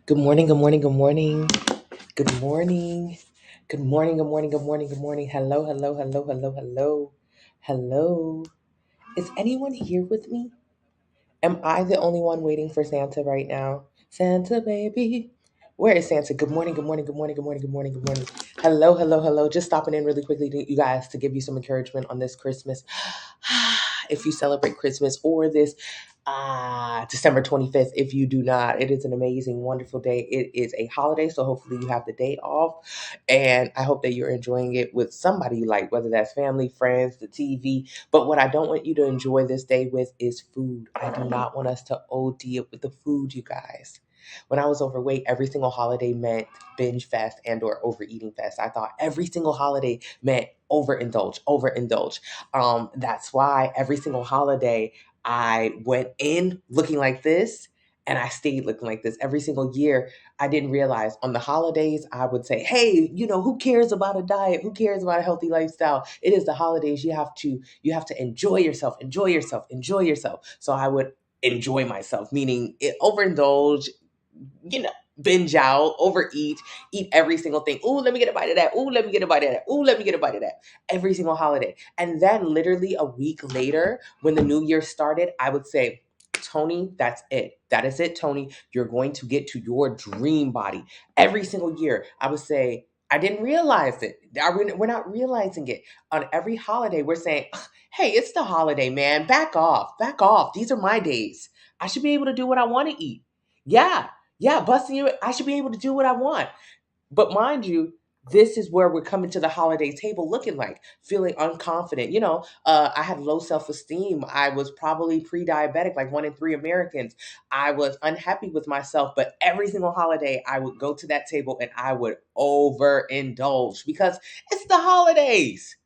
Good morning, good morning, good morning. Good morning. Good morning, good morning, good morning, good morning. Hello, hello, hello, hello, hello. Hello. Is anyone here with me? Am I the only one waiting for Santa right now? Santa baby. Where is Santa? Good morning, good morning, good morning, good morning, good morning, good morning. Hello, hello, hello. Just stopping in really quickly to you guys to give you some encouragement on this Christmas. If you celebrate Christmas or this December 25th, if you do not, it is an amazing, wonderful day. It is a holiday, so hopefully you have the day off. And I hope that you're enjoying it with somebody you like, whether that's family, friends, the TV. But what I don't want you to enjoy this day with is food. I do not want us to OD it with the food, you guys. When I was overweight, every single holiday meant binge fast and or overeating fast. I thought every single holiday meant overindulge, overindulge. That's why every single holiday I went in looking like this and I stayed looking like this every single year. I didn't realize on the holidays, I would say, hey, who cares about a diet? Who cares about a healthy lifestyle? It is the holidays. You have to enjoy yourself, enjoy yourself, enjoy yourself. So I would enjoy myself, meaning overindulge, binge out, overeat, eat every single thing. Ooh, let me get a bite of that. Ooh, let me get a bite of that. Ooh, let me get a bite of that. Every single holiday. And then literally a week later, when the new year started, I would say, Tony, that's it. That is it, Tony. You're going to get to your dream body. Every single year, I would say, I didn't realize it. We're not realizing it. On every holiday, we're saying, hey, it's the holiday, man. Back off. Back off. These are my days. I should be able to do what I want to eat. Yeah, yeah, busting you. I should be able to do what I want. But mind you, this is where we're coming to the holiday table looking like, feeling unconfident. I had low self esteem. I was probably pre diabetic, like one in three Americans. I was unhappy with myself. But every single holiday, I would go to that table and I would overindulge because it's the holidays.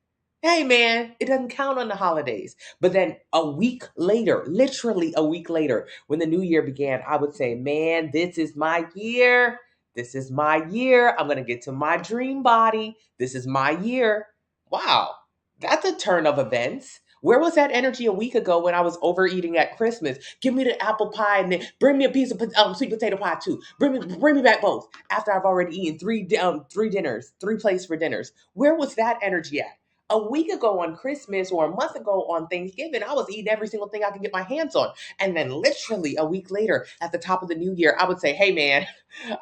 Hey man, it doesn't count on the holidays. But then a week later, literally a week later, when the new year began, I would say, man, this is my year. This is my year. I'm going to get to my dream body. This is my year. Wow, that's a turn of events. Where was that energy a week ago when I was overeating at Christmas? Give me the apple pie and then bring me a piece of sweet potato pie too. Bring me back both. After I've already eaten three dinners, three plates for dinners. Where was that energy at? A week ago on Christmas or a month ago on Thanksgiving, I was eating every single thing I could get my hands on. And then literally a week later, at the top of the new year, I would say, hey man,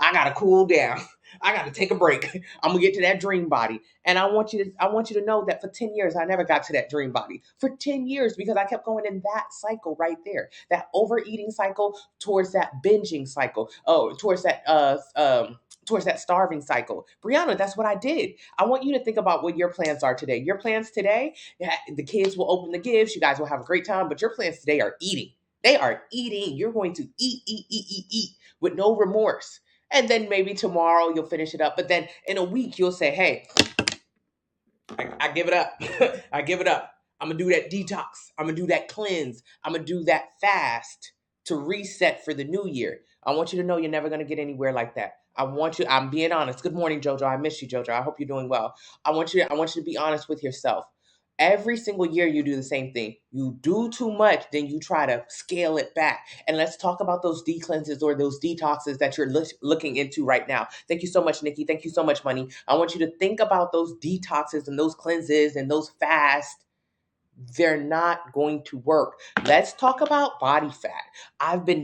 I gotta cool down. I gotta take a break. I'm gonna get to that dream body. And I want you to know that for 10 years, I never got to that dream body. For 10 years, because I kept going in that cycle right there. That overeating cycle towards that binging cycle. Oh, towards that starving cycle. Brianna, that's what I did. I want you to think about what your plans are today. Your plans today, yeah, the kids will open the gifts. You guys will have a great time, but your plans today are eating. They are eating. You're going to eat, eat, eat, eat, eat with no remorse. And then maybe tomorrow you'll finish it up. But then in a week, you'll say, hey, I give it up. I give it up. I'm going to do that detox. I'm going to do that cleanse. I'm going to do that fast to reset for the new year. I want you to know you're never going to get anywhere like that. I'm being honest. Good morning, Jojo. I miss you, Jojo. I hope you're doing well. I want you to be honest with yourself. Every single year you do the same thing. You do too much, then you try to scale it back. And let's talk about those decleanses or those detoxes that you're looking into right now. Thank you so much, Nikki. Thank you so much, Money. I want you to think about those detoxes and those cleanses and those fasts. They're not going to work. Let's talk about body fat. I've been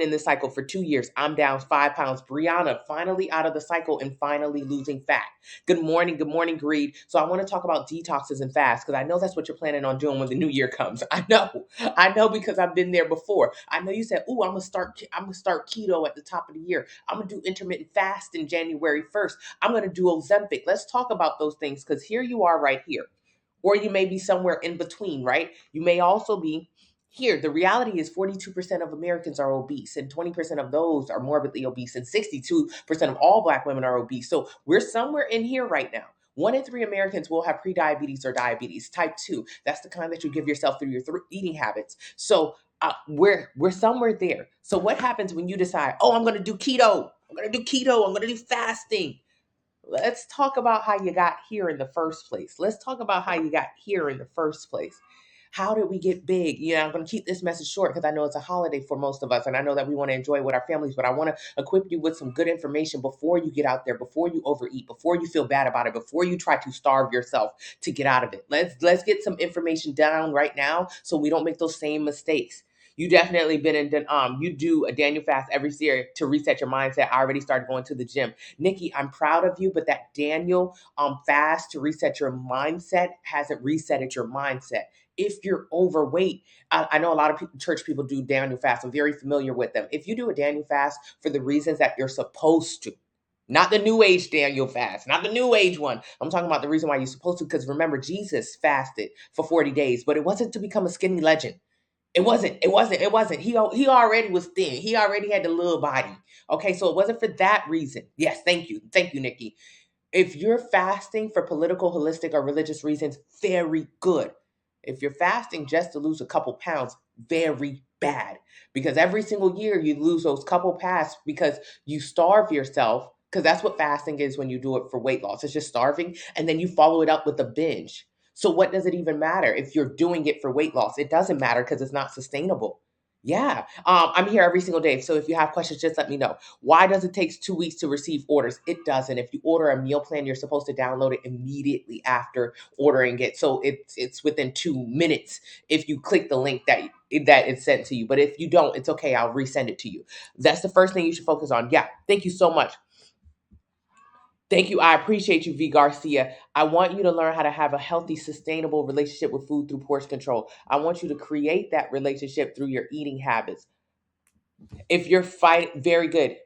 in this cycle for 2 years. I'm down 5 pounds. Brianna, finally out of the cycle and finally losing fat. Good morning, Greed. So I want to talk about detoxes and fasts because I know that's what you're planning on doing when the new year comes. I know because I've been there before. I know you said, "Ooh, I'm gonna start keto at the top of the year. I'm gonna do intermittent fast in January 1st. I'm gonna do Ozempic." Let's talk about those things because here you are right here, or you may be somewhere in between, right? You may also be here. The reality is 42% of Americans are obese, and 20% of those are morbidly obese, and 62% of all Black women are obese. So we're somewhere in here right now. One in three Americans will have prediabetes or diabetes type 2. That's the kind that you give yourself through your eating habits. So we're somewhere there. So what happens when you decide, oh, I'm going to do keto? I'm going to do keto. I'm going to do fasting. Let's talk about how you got here in the first place. Let's talk about how you got here in the first place. How did we get big? I'm going to keep this message short because I know it's a holiday for most of us. And I know that we want to enjoy with our families, but I want to equip you with some good information before you get out there, before you overeat, before you feel bad about it, before you try to starve yourself to get out of it. Let's get some information down right now so we don't make those same mistakes. You definitely been in, you do a Daniel fast every year to reset your mindset. I already started going to the gym. Nikki, I'm proud of you, but that Daniel fast to reset your mindset hasn't resetted your mindset. If you're overweight, I know a lot of church people do Daniel fast. I'm very familiar with them. If you do a Daniel fast for the reasons that you're supposed to, not the new age Daniel fast, not the new age one. I'm talking about the reason why you're supposed to, because remember, Jesus fasted for 40 days, but it wasn't to become a skinny legend. It wasn't. He already was thin. He already had the little body. Okay, so it wasn't for that reason. Yes, thank you. Thank you, Nikki. If you're fasting for political, holistic, or religious reasons, very good. If you're fasting just to lose a couple pounds, very bad. Because every single year you lose those couple pounds because you starve yourself. Because that's what fasting is when you do it for weight loss. It's just starving. And then you follow it up with a binge. So what does it even matter if you're doing it for weight loss? It doesn't matter because it's not sustainable. Yeah. I'm here every single day. So if you have questions, just let me know. Why does it take 2 weeks to receive orders? It doesn't. If you order a meal plan, you're supposed to download it immediately after ordering it. So it's within 2 minutes if you click the link that it's sent to you. But if you don't, it's okay. I'll resend it to you. That's the first thing you should focus on. Yeah. Thank you so much. Thank you. I appreciate you, V. Garcia. I want you to learn how to have a healthy, sustainable relationship with food through portion control. I want you to create that relationship through your eating habits. If you're fighting, very good.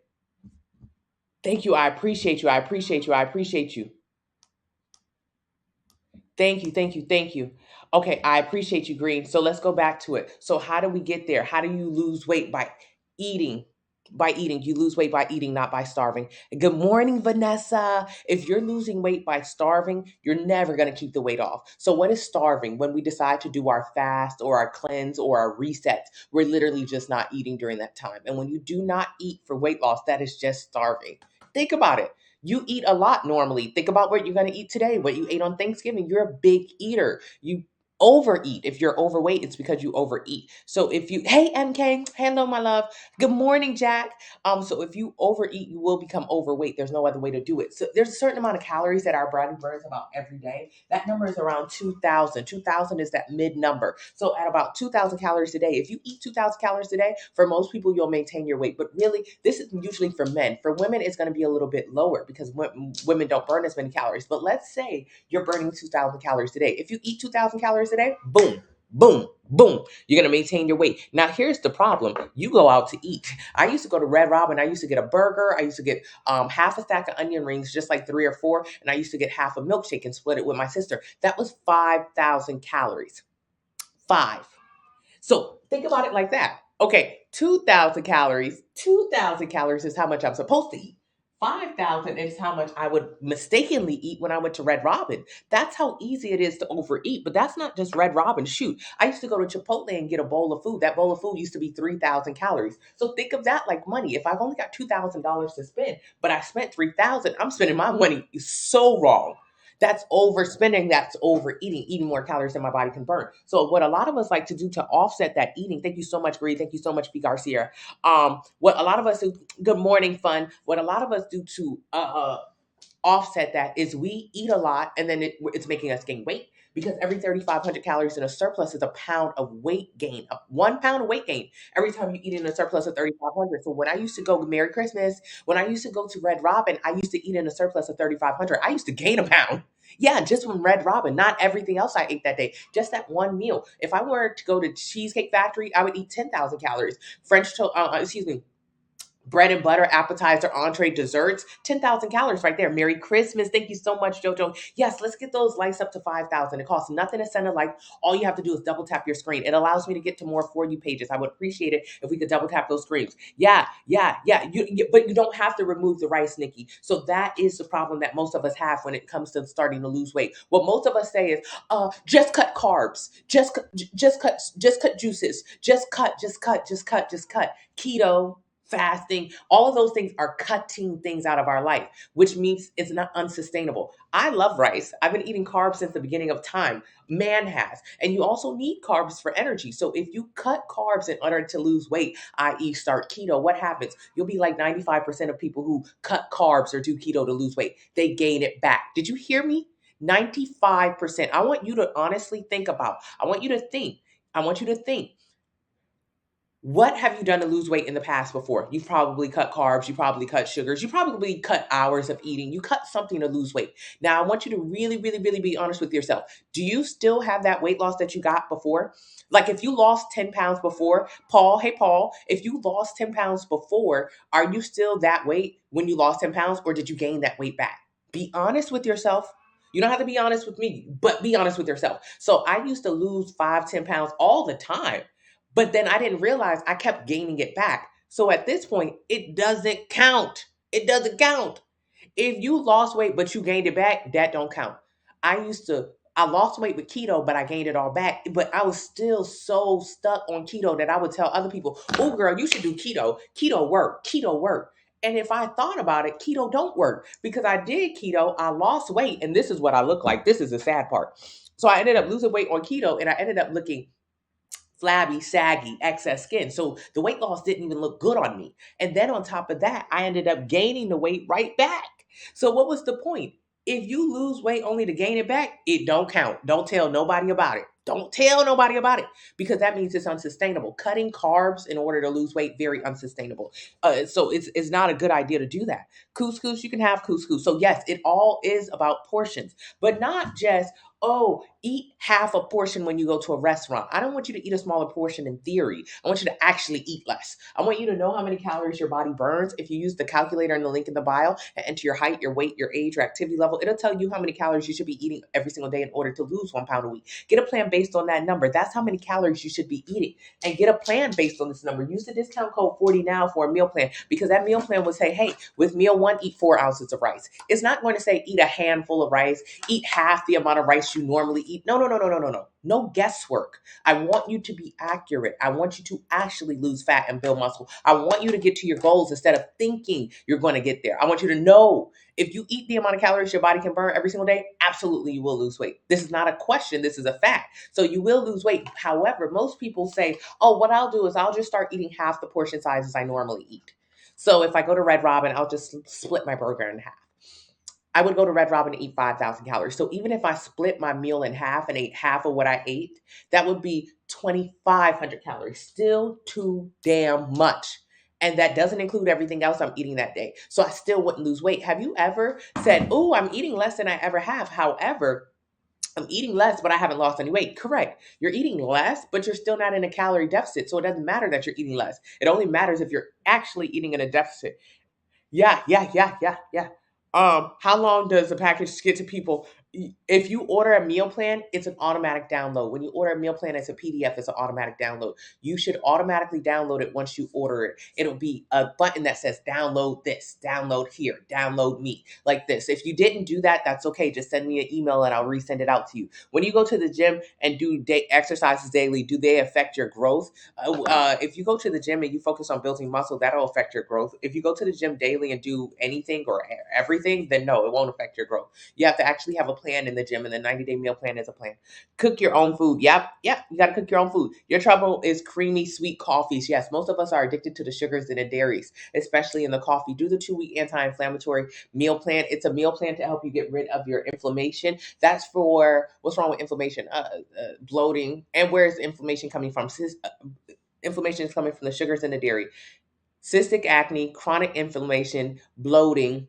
Thank you. I appreciate you. I appreciate you. I appreciate you. Thank you. Thank you. Thank you. Okay. I appreciate you, Green. So let's go back to it. So, how do we get there? How do you lose weight? By eating. By eating. You lose weight by eating, not by starving. Good morning, Vanessa. If you're losing weight by starving, you're never going to keep the weight off. So, what is starving? When we decide to do our fast or our cleanse or our resets, we're literally just not eating during that time. And when you do not eat for weight loss, that is just starving. Think about it. You eat a lot normally. Think about what you're going to eat today, what you ate on Thanksgiving. You're a big eater. You overeat. If you're overweight, it's because you overeat. So if you, hey MK, hello my love. Good morning, Jack. So if you overeat, you will become overweight. There's no other way to do it. So there's a certain amount of calories that our body burns about every day. That number is around 2,000. 2,000 is that mid number. So at about 2,000 calories a day, if you eat 2,000 calories a day, for most people, you'll maintain your weight. But really, this is usually for men. For women, it's going to be a little bit lower because women don't burn as many calories. But let's say you're burning 2,000 calories a day. If you eat 2,000 calories a day, boom, boom, boom, you're going to maintain your weight. Now, here's the problem. You go out to eat. I used to go to Red Robin. I used to get a burger. I used to get half a stack of onion rings, just like 3 or 4. And I used to get half a milkshake and split it with my sister. That was 5,000 calories. 5. So think about it like that. Okay, 2,000 calories. 2,000 calories is how much I'm supposed to eat. 5,000 is how much I would mistakenly eat when I went to Red Robin. That's how easy it is to overeat. But that's not just Red Robin. Shoot, I used to go to Chipotle and get a bowl of food. That bowl of food used to be 3,000 calories. So think of that like money. If I've only got $2,000 to spend, but I spent 3,000, I'm spending my money so wrong. That's overspending. That's overeating, eating more calories than my body can burn. So what a lot of us like to do to offset that eating, thank you so much, Bree. Thank you so much, P. Garcia. What a lot of us do, good morning, fun. What a lot of us do to offset that is we eat a lot and then it's making us gain weight because every 3,500 calories in a surplus is a pound of weight gain, 1 pound of weight gain every time you eat in a surplus of 3,500. So when I used to go, Merry Christmas, when I used to go to Red Robin, I used to eat in a surplus of 3,500. I used to gain a pound. Yeah, just from Red Robin, not everything else I ate that day, just that one meal. If I were to go to Cheesecake Factory, I would eat 10,000 calories. French toast, bread and butter, appetizer, entree, desserts, 10,000 calories right there. Merry Christmas. Thank you so much, Jojo. Yes, let's get those likes up to 5,000. It costs nothing to send a like. All you have to do is double tap your screen. It allows me to get to more For You pages. I would appreciate it if we could double tap those screens. Yeah. But you don't have to remove the rice, Nikki. So that is the problem that most of us have when it comes to starting to lose weight. What most of us say is, just cut carbs, just cut juices, just cut. Keto, fasting, all of those things are cutting things out of our life, which means it's not unsustainable. I love rice. I've been eating carbs since the beginning of time. Man has. And you also need carbs for energy. So if you cut carbs in order to lose weight, i.e., start keto, what happens? You'll be like 95% of people who cut carbs or do keto to lose weight. They gain it back. Did you hear me? 95%. I want you to honestly think about. I want you to think. I want you to think. What have you done to lose weight in the past before? You've probably cut carbs, you probably cut sugars, you probably cut hours of eating, you cut something to lose weight. Now, I want you to really, really, really be honest with yourself. Do you still have that weight loss that you got before? Like if you lost 10 pounds before, Paul, hey, Paul, if you lost 10 pounds before, are you still that weight when you lost 10 pounds or did you gain that weight back? Be honest with yourself. You don't have to be honest with me, but be honest with yourself. So I used to lose 5, 10 pounds all the time. But then I didn't realize I kept gaining it back. So at this point, it doesn't count. It doesn't count. If you lost weight but you gained it back, that don't count. I lost weight with keto, but I gained it all back. But I was still so stuck on keto that I would tell other people, oh girl, you should do keto. Keto work. Keto work. And if I thought about it, keto don't work because I did keto, I lost weight, and this is what I look like. This is the sad part. So I ended up losing weight on keto and I ended up looking flabby, saggy, excess skin. So the weight loss didn't even look good on me. And then on top of that, I ended up gaining the weight right back. So what was the point? If you lose weight only to gain it back, it don't count. Don't tell nobody about it. Don't tell nobody about it because that means it's unsustainable. Cutting carbs in order to lose weight, very unsustainable. So it's not a good idea to do that. Couscous, you can have couscous. So yes, it all is about portions, but not just, oh, eat half a portion when you go to a restaurant. I don't want you to eat a smaller portion in theory. I want you to actually eat less. I want you to know how many calories your body burns. If you use the calculator in the link in the bio and enter your height, your weight, your age, your activity level, it'll tell you how many calories you should be eating every single day in order to lose 1 pound a week. Get a plan based on that number. That's how many calories you should be eating. And get a plan based on this number. Use the discount code 40 now for a meal plan because that meal plan will say, hey, with meal one, eat 4 ounces of rice. It's not going to say eat a handful of rice, eat half the amount of rice you normally eat. No, no, no, no, no, no, no. No guesswork. I want you to be accurate. I want you to actually lose fat and build muscle. I want you to get to your goals instead of thinking you're going to get there. I want you to know if you eat the amount of calories your body can burn every single day, absolutely you will lose weight. This is not a question. This is a fact. So you will lose weight. However, most people say, oh, what I'll do is I'll just start eating half the portion sizes I normally eat. So if I go to Red Robin, I'll just split my burger in half. I would go to Red Robin and eat 5,000 calories. So even if I split my meal in half and ate half of what I ate, that would be 2,500 calories. Still too damn much. And that doesn't include everything else I'm eating that day. So I still wouldn't lose weight. Have you ever said, oh, I'm eating less than I ever have? However, I'm eating less, but I haven't lost any weight. Correct. You're eating less, but you're still not in a calorie deficit. So it doesn't matter that you're eating less. It only matters if you're actually eating in a deficit. Yeah. How long does the package get to people? If you order a meal plan, it's an automatic download. When you order a meal plan, it's a PDF, it's an automatic download. You should automatically download it once you order it. It'll be a button that says download this, download here, download me, like this. If you didn't do that, that's okay. Just send me an email and I'll resend it out to you. When you go to the gym and do exercises daily, do they affect your growth? If you go to the gym and you focus on building muscle, that'll affect your growth. If you go to the gym daily and do anything or everything, then no, it won't affect your growth. You have to actually have a plan in the gym, and the 90-day meal plan is a plan. Cook your own food. Yep, you got to cook your own food. Your trouble is creamy, sweet coffees. Yes, most of us are addicted to the sugars and the dairies, especially in the coffee. Do the 2-week anti-inflammatory meal plan. It's a meal plan to help you get rid of your inflammation. That's for, what's wrong with inflammation? Bloating. And where's inflammation coming from? Inflammation is coming from the sugars and the dairy. Cystic acne, chronic inflammation, bloating,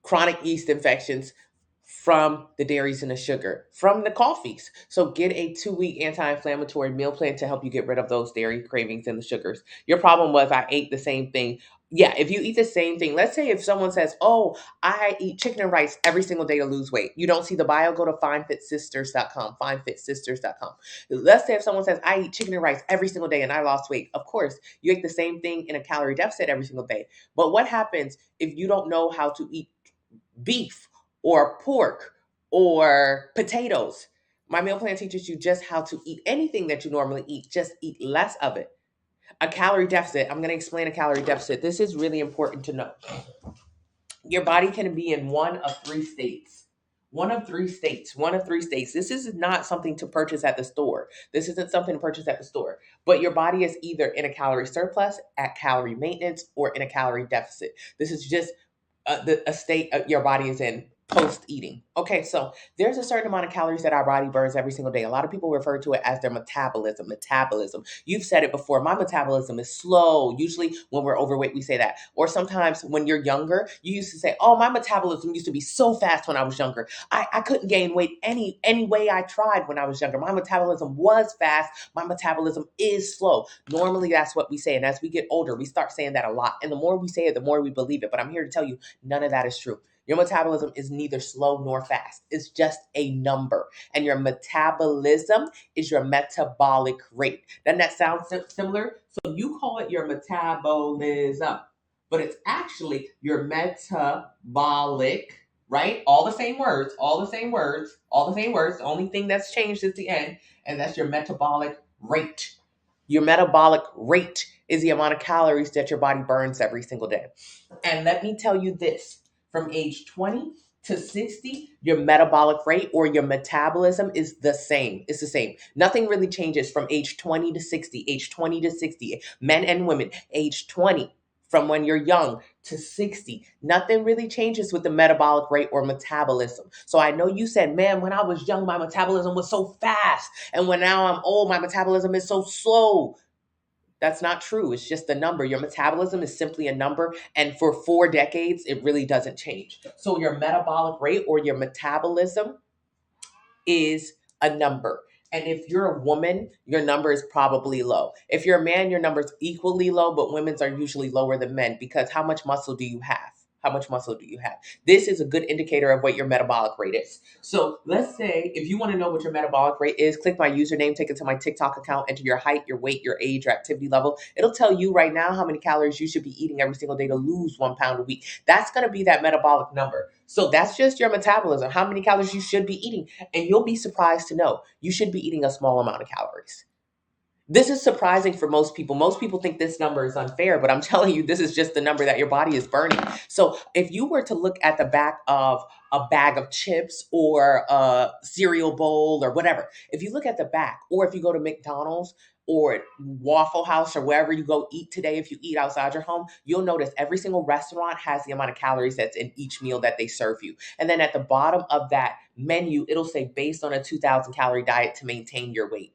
chronic yeast infections from the dairies and the sugar, from the coffees. So get a 2-week anti-inflammatory meal plan to help you get rid of those dairy cravings and the sugars. Your problem was I ate the same thing. Yeah, if you eat the same thing, let's say if someone says, oh, I eat chicken and rice every single day to lose weight. You don't see the bio, go to FINEFITSISTERS.com, FINEFITSISTERS.com. Let's say if someone says, I eat chicken and rice every single day and I lost weight. Of course, you ate the same thing in a calorie deficit every single day. But what happens if you don't know how to eat beef or pork or potatoes? My meal plan teaches you just how to eat anything that you normally eat, just eat less of it. A calorie deficit. I'm going to explain a calorie deficit. This is really important to know. Your body can be in one of three states. One of three states. One of three states. This is not something to purchase at the store. This isn't something to purchase at the store. But your body is either in a calorie surplus, at calorie maintenance, or in a calorie deficit. This is just a state your body is in post eating. Okay, so there's a certain amount of calories that our body burns every single day. A lot of people refer to it as their metabolism. Metabolism. You've said it before. My metabolism is slow. Usually when we're overweight, we say that. Or sometimes when you're younger, you used to say, "Oh, my metabolism used to be so fast when I was younger. I couldn't gain weight any way I tried when I was younger. My metabolism was fast. My metabolism is slow." Normally, that's what we say. And as we get older, we start saying that a lot. And the more we say it, the more we believe it. But I'm here to tell you, none of that is true. Your metabolism is neither slow nor fast. It's just a number. And your metabolism is your metabolic rate. Doesn't that sound similar? So you call it your metabolism, but it's actually your metabolic, right? All the same words, all the same words, all the same words. The only thing that's changed is the end, and that's your metabolic rate. Your metabolic rate is the amount of calories that your body burns every single day. And let me tell you this, from age 20 to 60, your metabolic rate or your metabolism is the same. It's the same. Nothing really changes from age 20 to 60, age 20 to 60, men and women, age 20 from when you're young to 60. Nothing really changes with the metabolic rate or metabolism. So I know you said, "Man, when I was young, my metabolism was so fast. And when now I'm old, my metabolism is so slow." That's not true. It's just a number. Your metabolism is simply a number. And for 4 decades, it really doesn't change. So your metabolic rate or your metabolism is a number. And if you're a woman, your number is probably low. If you're a man, your number is equally low, but women's are usually lower than men because how much muscle do you have? How much muscle do you have? This is a good indicator of what your metabolic rate is. So let's say if you want to know what your metabolic rate is, click my username, take it to my TikTok account, enter your height, your weight, your age, your activity level. It'll tell you right now how many calories you should be eating every single day to lose 1 pound a week. That's going to be that metabolic number. So that's just your metabolism, how many calories you should be eating. And you'll be surprised to know you should be eating a small amount of calories. This is surprising for most people. Most people think this number is unfair, but I'm telling you, this is just the number that your body is burning. So if you were to look at the back of a bag of chips or a cereal bowl or whatever, if you look at the back, or if you go to McDonald's or Waffle House or wherever you go eat today, if you eat outside your home, you'll notice every single restaurant has the amount of calories that's in each meal that they serve you. And then at the bottom of that menu, it'll say based on a 2,000 calorie diet to maintain your weight.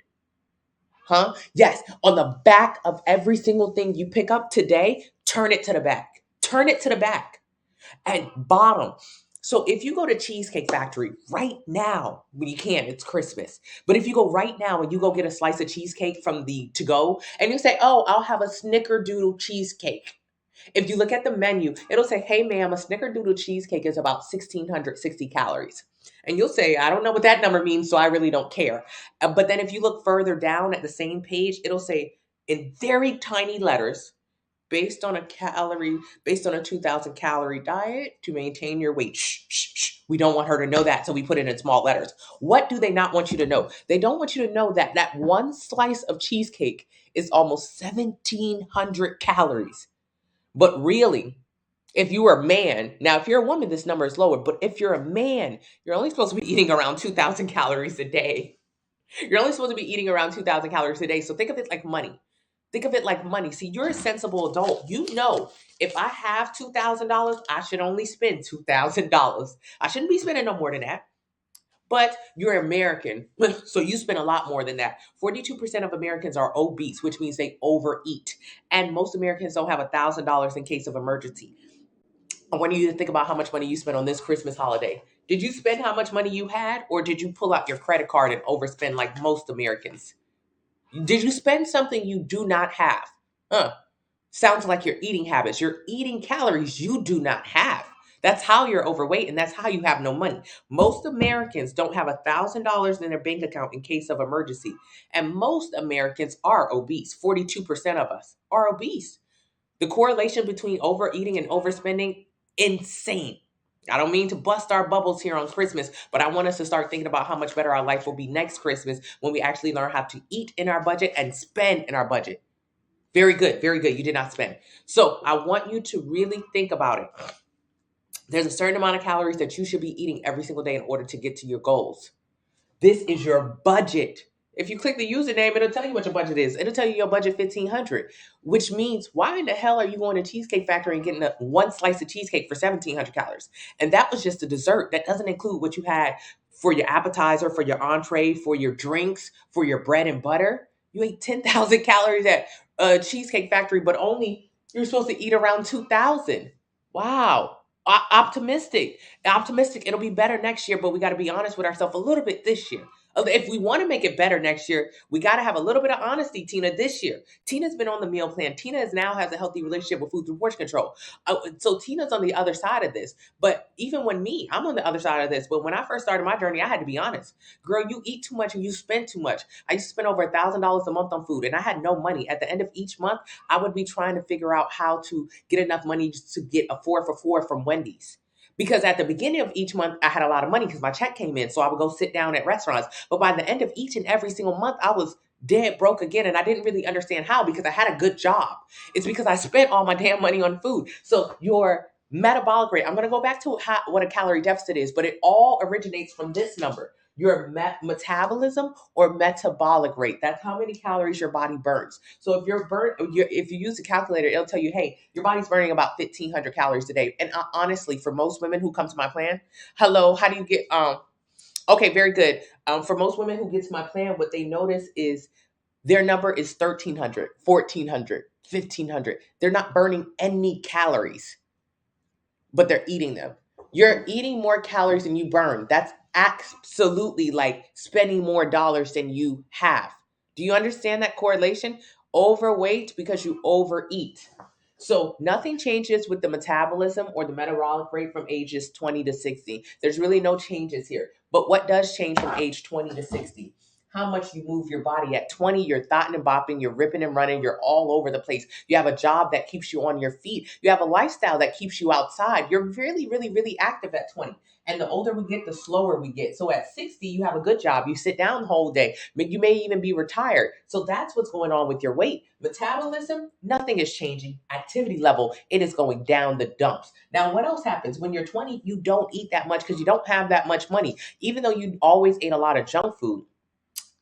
Huh? Yes. On the back of every single thing you pick up today, turn it to the back. Turn it to the back. And bottom. So if you go to Cheesecake Factory right now, when you can, it's Christmas. But if you go right now and you go get a slice of cheesecake from the to go and you say, "Oh, I'll have a snickerdoodle cheesecake." If you look at the menu, it'll say, "Hey, ma'am, a snickerdoodle cheesecake is about 1,660 calories." And you'll say, "I don't know what that number means, so I really don't care." But then if you look further down at the same page, it'll say in very tiny letters, based on a 2,000 calorie diet to maintain your weight. Shh, shh, shh. We don't want her to know that, so we put it in small letters. What do they not want you to know? They don't want you to know that that one slice of cheesecake is almost 1,700 calories. But really, if you are a man, now if you're a woman, this number is lower, but if you're a man, you're only supposed to be eating around 2,000 calories a day. You're only supposed to be eating around 2,000 calories a day. So think of it like money. Think of it like money. See, you're a sensible adult. You know, if I have $2,000, I should only spend $2,000. I shouldn't be spending no more than that. But you're American, so you spend a lot more than that. 42% of Americans are obese, which means they overeat. And most Americans don't have $1,000 in case of emergency. I want you to think about how much money you spent on this Christmas holiday. Did you spend how much money you had, or did you pull out your credit card and overspend like most Americans? Did you spend something you do not have? Sounds like your eating habits. You're eating calories you do not have. That's how you're overweight, and that's how you have no money. Most Americans don't have $1,000 in their bank account in case of emergency. And most Americans are obese. 42% of us are obese. The correlation between overeating and overspending, insane. I don't mean to bust our bubbles here on Christmas, but I want us to start thinking about how much better our life will be next Christmas when we actually learn how to eat in our budget and spend in our budget. Very good. Very good. You did not spend. So I want you to really think about it. There's a certain amount of calories that you should be eating every single day in order to get to your goals. This is your budget. If you click the username, it'll tell you what your budget is. It'll tell you your budget 1,500, which means why in the hell are you going to Cheesecake Factory and getting one slice of cheesecake for 1,700 calories? And that was just a dessert. That doesn't include what you had for your appetizer, for your entree, for your drinks, for your bread and butter. You ate 10,000 calories at Cheesecake Factory, but only you're supposed to eat around 2,000. Wow. Optimistic. Optimistic. It'll be better next year, but we got to be honest with ourselves a little bit this year. If we want to make it better next year, we got to have a little bit of honesty, Tina, this year. Tina's been on the meal plan. Tina now has a healthy relationship with food through portion control. So Tina's on the other side of this. But even when I'm on the other side of this. But when I first started my journey, I had to be honest. Girl, you eat too much and you spend too much. I used to spend over $1,000 a month on food and I had no money. At the end of each month, I would be trying to figure out how to get enough money to get a 4 for $4 from Wendy's. Because at the beginning of each month, I had a lot of money because my check came in. So I would go sit down at restaurants. But by the end of each and every single month, I was dead broke again. And I didn't really understand how because I had a good job. It's because I spent all my damn money on food. So your metabolic rate, I'm going to go back to what a calorie deficit is, but it all originates from this number. Your metabolism or metabolic rate. That's how many calories your body burns. So if if you use a calculator, it'll tell you, hey, your body's burning about 1,500 calories a day. And honestly, for most women who come to my plan, hello, how do you get, okay, very good. For most women who get to my plan, what they notice is their number is 1,300, 1,400, 1,500. They're not burning any calories, but they're eating them. You're eating more calories than you burn. That's absolutely like spending more dollars than you have. Do you understand that correlation? Overweight because you overeat. So nothing changes with the metabolism or the metabolic rate from ages 20 to 60. There's really no changes here. But what does change from age 20 to 60? How much you move your body. At 20, you're thotting and bopping, you're ripping and running, you're all over the place. You have a job that keeps you on your feet. You have a lifestyle that keeps you outside. You're really, really, really active at 20. And the older we get, the slower we get. So at 60, you have a good job. You sit down the whole day. You may even be retired. So that's what's going on with your weight. Metabolism, nothing is changing. Activity level, it is going down the dumps. Now, what else happens? When you're 20, you don't eat that much because you don't have that much money. Even though you always ate a lot of junk food,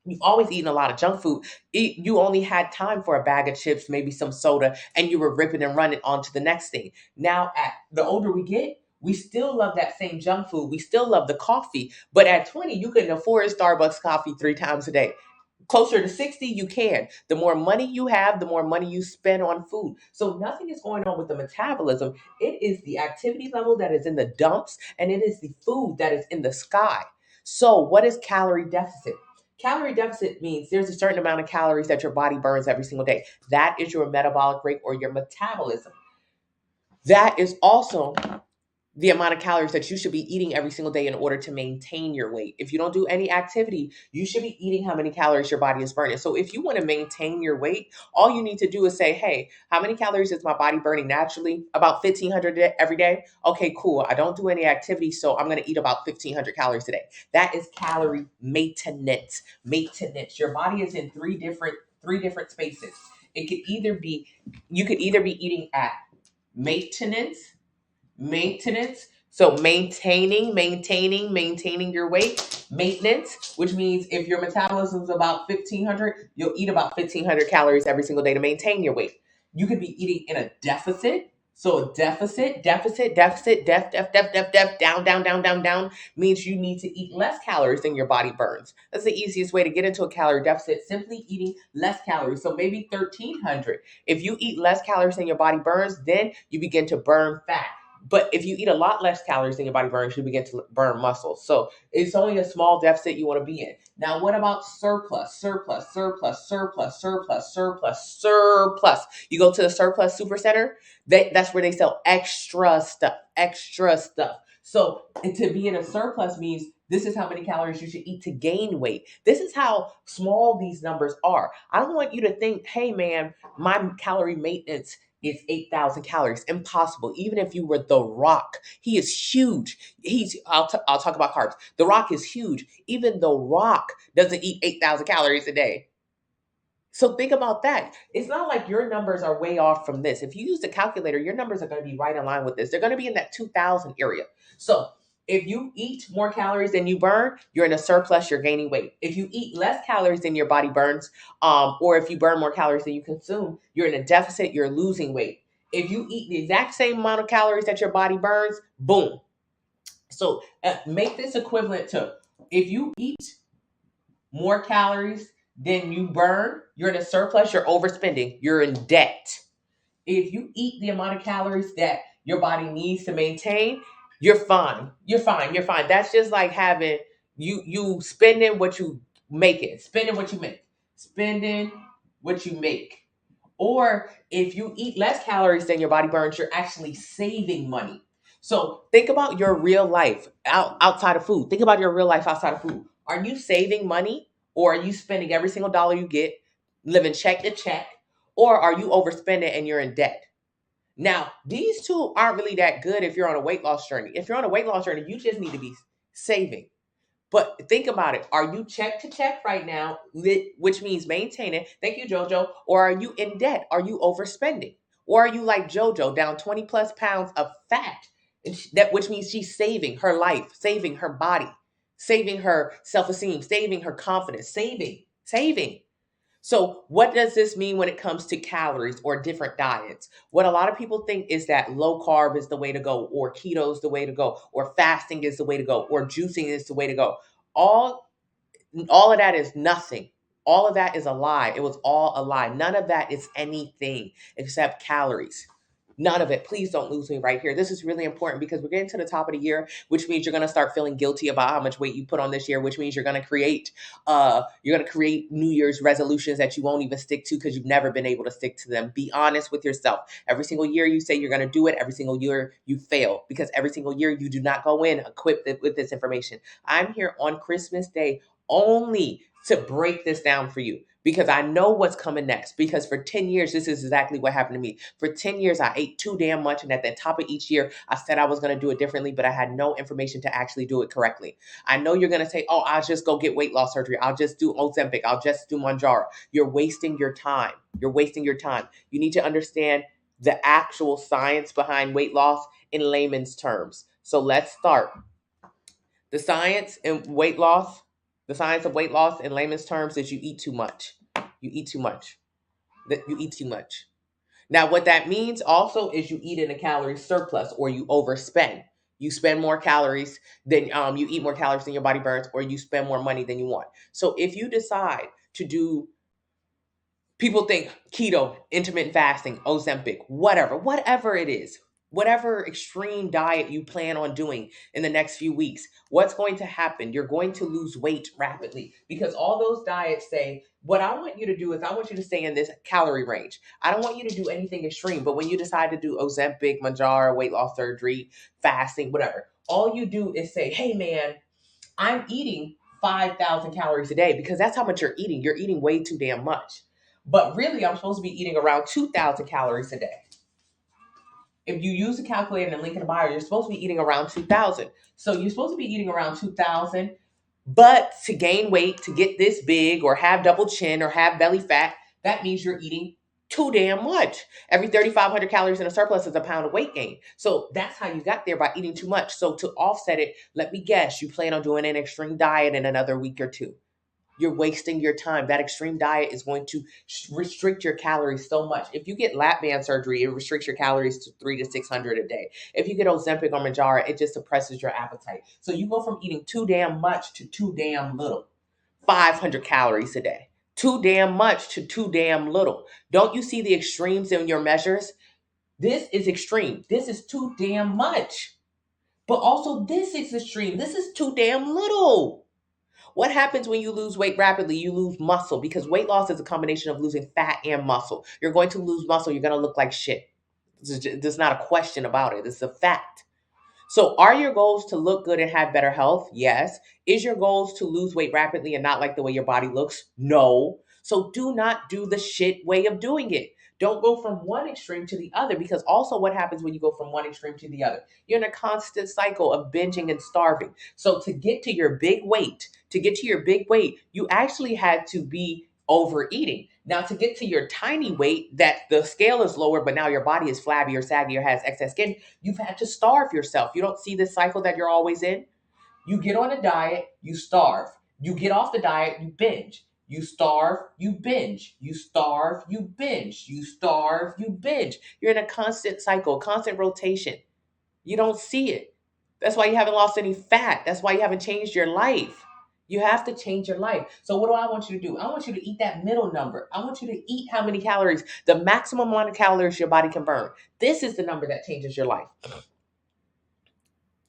you've always eaten a lot of junk food. You only had time for a bag of chips, maybe some soda, and you were ripping and running on to the next thing. Now, at the older we get, we still love that same junk food. We still love the coffee. But at 20, you can afford Starbucks coffee 3 times a day. Closer to 60, you can. The more money you have, the more money you spend on food. So nothing is going on with the metabolism. It is the activity level that is in the dumps, and it is the food that is in the sky. So what is calorie deficit? Calorie deficit means there's a certain amount of calories that your body burns every single day. That is your metabolic rate or your metabolism. That is also the amount of calories that you should be eating every single day in order to maintain your weight. If you don't do any activity, you should be eating how many calories your body is burning. So if you want to maintain your weight, all you need to do is say, hey, how many calories is my body burning naturally? About 1,500 every day. Okay, cool. I don't do any activity, so I'm going to eat about 1,500 calories a day. That is calorie maintenance. Maintenance. Your body is in three different spaces. You could either be eating at maintenance. So maintaining your weight. Maintenance, which means if your metabolism is about 1,500, you'll eat about 1,500 calories every single day to maintain your weight. You could be eating in a deficit. So a deficit, down means you need to eat less calories than your body burns. That's the easiest way to get into a calorie deficit, simply eating less calories. So maybe 1,300. If you eat less calories than your body burns, then you begin to burn fat. But if you eat a lot less calories than your body burns, you begin to burn muscle. So it's only a small deficit you want to be in. Now, what about surplus? Surplus. You go to the surplus super center, that's where they sell extra stuff. So to be in a surplus means this is how many calories you should eat to gain weight. This is how small these numbers are. I don't want you to think, hey man, my calorie maintenance is 8,000 calories. Impossible. Even if you were The Rock, he is huge. I'll talk about carbs. The Rock is huge. Even The Rock doesn't eat 8,000 calories a day. So think about that. It's not like your numbers are way off from this. If you use the calculator, your numbers are going to be right in line with this. They're going to be in that 2000 area. So if you eat more calories than you burn, you're in a surplus, you're gaining weight. If you eat less calories than your body burns, or if you burn more calories than you consume, you're in a deficit, you're losing weight. If you eat the exact same amount of calories that your body burns, boom. So make this equivalent to if you eat more calories than you burn, you're in a surplus, you're overspending, you're in debt. If you eat the amount of calories that your body needs to maintain, you're fine. You're fine. You're fine. That's just like having you spending what you making, spending what you make, spending what you make. Or if you eat less calories than your body burns, you're actually saving money. So think about your real life outside of food. Think about your real life outside of food. Are you saving money, or are you spending every single dollar you get, living check to check, or are you overspending and you're in debt? Now, these two aren't really that good if you're on a weight loss journey. If you're on a weight loss journey, you just need to be saving. But think about it. Are you check to check right now, which means maintaining? Thank you, JoJo. Or are you in debt? Are you overspending? Or are you like JoJo, down 20 plus pounds of fat? Which means she's saving her life, saving her body, saving her self-esteem, saving her confidence, saving. So, what does this mean when it comes to calories or different diets? What a lot of people think is that low carb is the way to go, or keto is the way to go, or fasting is the way to go, or juicing is the way to go. All all of that is nothing. All of that is a lie. It was all a lie. None of that is anything except calories. None of it. Please don't lose me right here. This is really important because we're getting to the top of the year, which means you're going to start feeling guilty about how much weight you put on this year, which means you're going to create New Year's resolutions that you won't even stick to because you've never been able to stick to them. Be honest with yourself. Every single year you say you're going to do it. Every single year you fail because every single year you do not go in equipped with this information. I'm here on Christmas Day only to break this down for you because I know what's coming next. Because for 10 years, this is exactly what happened to me. For 10 years, I ate too damn much. And at the top of each year, I said I was going to do it differently, but I had no information to actually do it correctly. I know you're going to say, oh, I'll just go get weight loss surgery. I'll just do Ozempic. I'll just do Manjaro. You're wasting your time. You're wasting your time. You need to understand the actual science behind weight loss in layman's terms. So let's start. The science in weight loss, the science of weight loss in layman's terms is you eat too much. You eat too much. You eat too much. Now, what that means also is you eat in a calorie surplus or you overspend. You spend more calories than you eat more calories than your body burns, or you spend more money than you want. So if you decide to do, people think keto, intermittent fasting, Ozempic, whatever it is, whatever extreme diet you plan on doing in the next few weeks, what's going to happen? You're going to lose weight rapidly because all those diets say, what I want you to do is I want you to stay in this calorie range. I don't want you to do anything extreme, but when you decide to do Ozempic, Manjaro, weight loss surgery, fasting, whatever, all you do is say, hey man, I'm eating 5,000 calories a day because that's how much you're eating. You're eating way too damn much. But really, I'm supposed to be eating around 2,000 calories a day. If you use a calculator and link in the bio, you're supposed to be eating around 2,000. So you're supposed to be eating around 2,000, but to gain weight, to get this big or have double chin or have belly fat, that means you're eating too damn much. Every 3,500 calories in a surplus is a pound of weight gain. So that's how you got there, by eating too much. So to offset it, let me guess, you plan on doing an extreme diet in another week or two. You're wasting your time. That extreme diet is going to restrict your calories so much. If you get lap band surgery, it restricts your calories to 300 to 600 a day. If you get Ozempic or Manjaro, it just suppresses your appetite. So you go from eating too damn much to too damn little. 500 calories a day. Too damn much to too damn little. Don't you see the extremes in your measures? This is extreme. This is too damn much. But also this is extreme. This is too damn little. What happens when you lose weight rapidly? You lose muscle, because weight loss is a combination of losing fat and muscle. You're going to lose muscle. You're going to look like shit. There's not a question about it. It's a fact. So are your goals to look good and have better health? Yes. Is your goals to lose weight rapidly and not like the way your body looks? No. So do not do the shit way of doing it. Don't go from one extreme to the other, because also what happens when you go from one extreme to the other? You're in a constant cycle of binging and starving. So to get to your big weight, you actually had to be overeating. Now, to get to your tiny weight, that the scale is lower, but now your body is flabby or saggy or has excess skin, you've had to starve yourself. You don't see this cycle that you're always in? You get on a diet, you starve. You get off the diet, you binge. You starve, you binge. You starve, you binge. You starve, you binge. You're in a constant cycle, constant rotation. You don't see it. That's why you haven't lost any fat. That's why you haven't changed your life. You have to change your life. So, what do I want you to do? I want you to eat that middle number. I want you to eat how many calories, the maximum amount of calories your body can burn. This is the number that changes your life.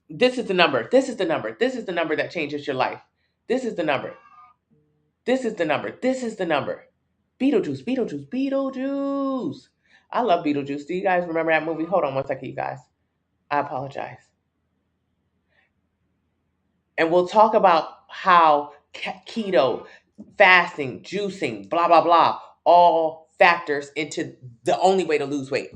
This is the number. This is the number. This is the number that changes your life. This is the number. This is the number. This is the number. Beetlejuice, Beetlejuice, Beetlejuice. I love Beetlejuice. Do you guys remember that movie? Hold on one second, you guys. I apologize. And we'll talk about how keto, fasting, juicing, blah, blah, blah, all factors into the only way to lose weight.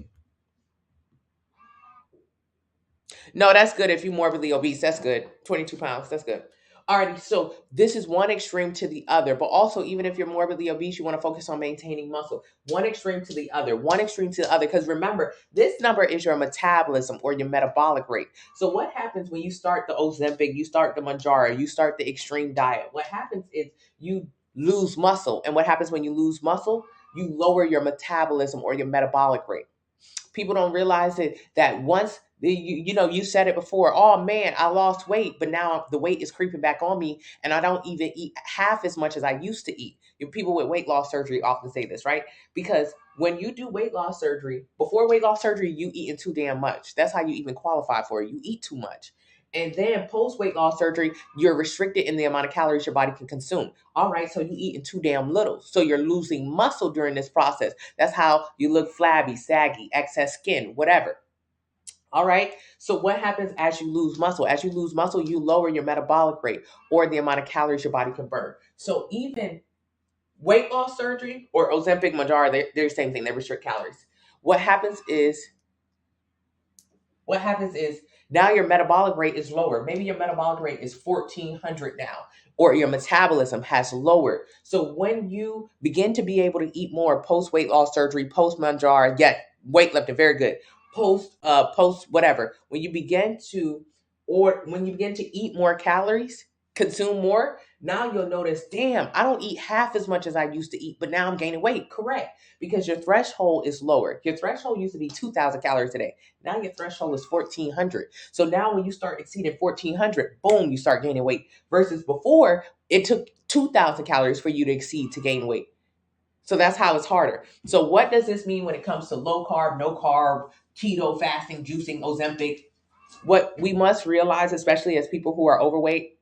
No, that's good if you're morbidly obese. That's good. 22 pounds. That's good. Alrighty, so this is one extreme to the other, but also even if you're morbidly obese, you want to focus on maintaining muscle. One extreme to the other, one extreme to the other. Because remember, this number is your metabolism or your metabolic rate. So what happens when you start the Ozempic, you start the Manjaro, you start the extreme diet? What happens is you lose muscle. And what happens when you lose muscle? You lower your metabolism or your metabolic rate. People don't realize it that once you said it before, oh man, I lost weight, but now the weight is creeping back on me and I don't even eat half as much as I used to eat. People with weight loss surgery often say this, right? Because when you do weight loss surgery, before weight loss surgery, you eating too damn much. That's how you even qualify for it. You eat too much. And then post weight loss surgery, you're restricted in the amount of calories your body can consume. All right, so you eating too damn little. So you're losing muscle during this process. That's how you look flabby, saggy, excess skin, whatever. All right. So what happens as you lose muscle? As you lose muscle, you lower your metabolic rate or the amount of calories your body can burn. So even weight loss surgery or Ozempic, Mounjaro, they're the same thing. They restrict calories. What happens is now your metabolic rate is lower. Maybe your metabolic rate is 1400 now, or your metabolism has lowered. So when you begin to be able to eat more post weight loss surgery, post Mounjaro, weightlifting, very good. Post whatever. When you begin to eat more calories, consume more, now you'll notice, damn, I don't eat half as much as I used to eat, but now I'm gaining weight. Correct. Because your threshold is lower. Your threshold used to be 2,000 calories a day. Now your threshold is 1,400. So now when you start exceeding 1,400, boom, you start gaining weight. Versus before, it took 2,000 calories for you to exceed to gain weight. So that's how it's harder. So what does this mean when it comes to low carb, no carb, keto, fasting, juicing, Ozempic? What we must realize, especially as people who are overweight,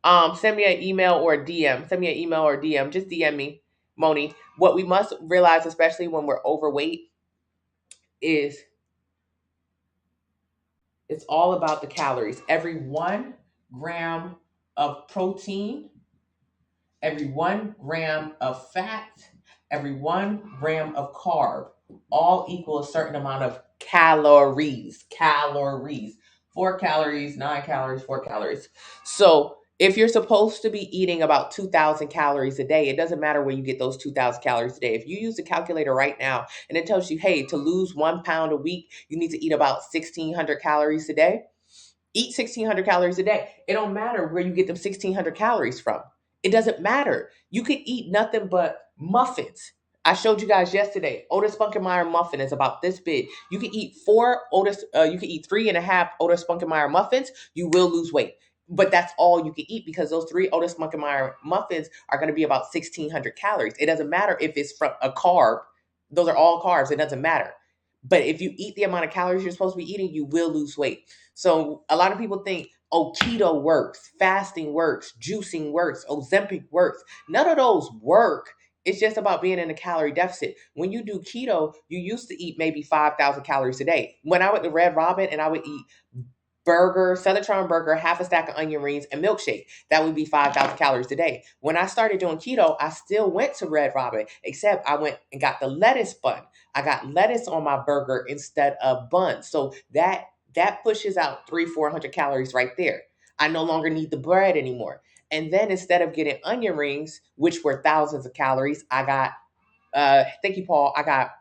send me an email or a DM. Send me an email or a DM. Just DM me, Moni. What we must realize, especially when we're overweight, is it's all about the calories. Every 1 gram of protein, every 1 gram of fat, every 1 gram of carb, all equal a certain amount of calories. Calories. 4 calories, 9 calories, 4 calories. So if you're supposed to be eating about 2,000 calories a day, it doesn't matter where you get those 2,000 calories a day. If you use the calculator right now and it tells you, hey, to lose 1 pound a week, you need to eat about 1,600 calories a day. Eat 1,600 calories a day. It don't matter where you get them 1,600 calories from. It doesn't matter. You could eat nothing but muffins. I showed you guys yesterday. Otis Spunkenmeyer muffin is about this big. You can eat you can eat 3.5 Otis Spunkenmeyer muffins. You will lose weight. But that's all you can eat because those 3 Otis Spunkenmeyer muffins are going to be about 1,600 calories. It doesn't matter if it's from a carb. Those are all carbs. It doesn't matter. But if you eat the amount of calories you're supposed to be eating, you will lose weight. So a lot of people think, oh, keto works, fasting works, juicing works, Ozempic works. None of those work. It's just about being in a calorie deficit. When you do keto, you used to eat maybe 5,000 calories a day. When I went to Red Robin and I would eat burger, Southern Charm burger, half a stack of onion rings, and milkshake. That would be 5,000 calories a day. When I started doing keto, I still went to Red Robin, except I went and got the lettuce bun. I got lettuce on my burger instead of bun. So that pushes out 300-400 calories right there. I no longer need the bread anymore. And then instead of getting onion rings, which were thousands of calories, I got, thank you, Paul, I got,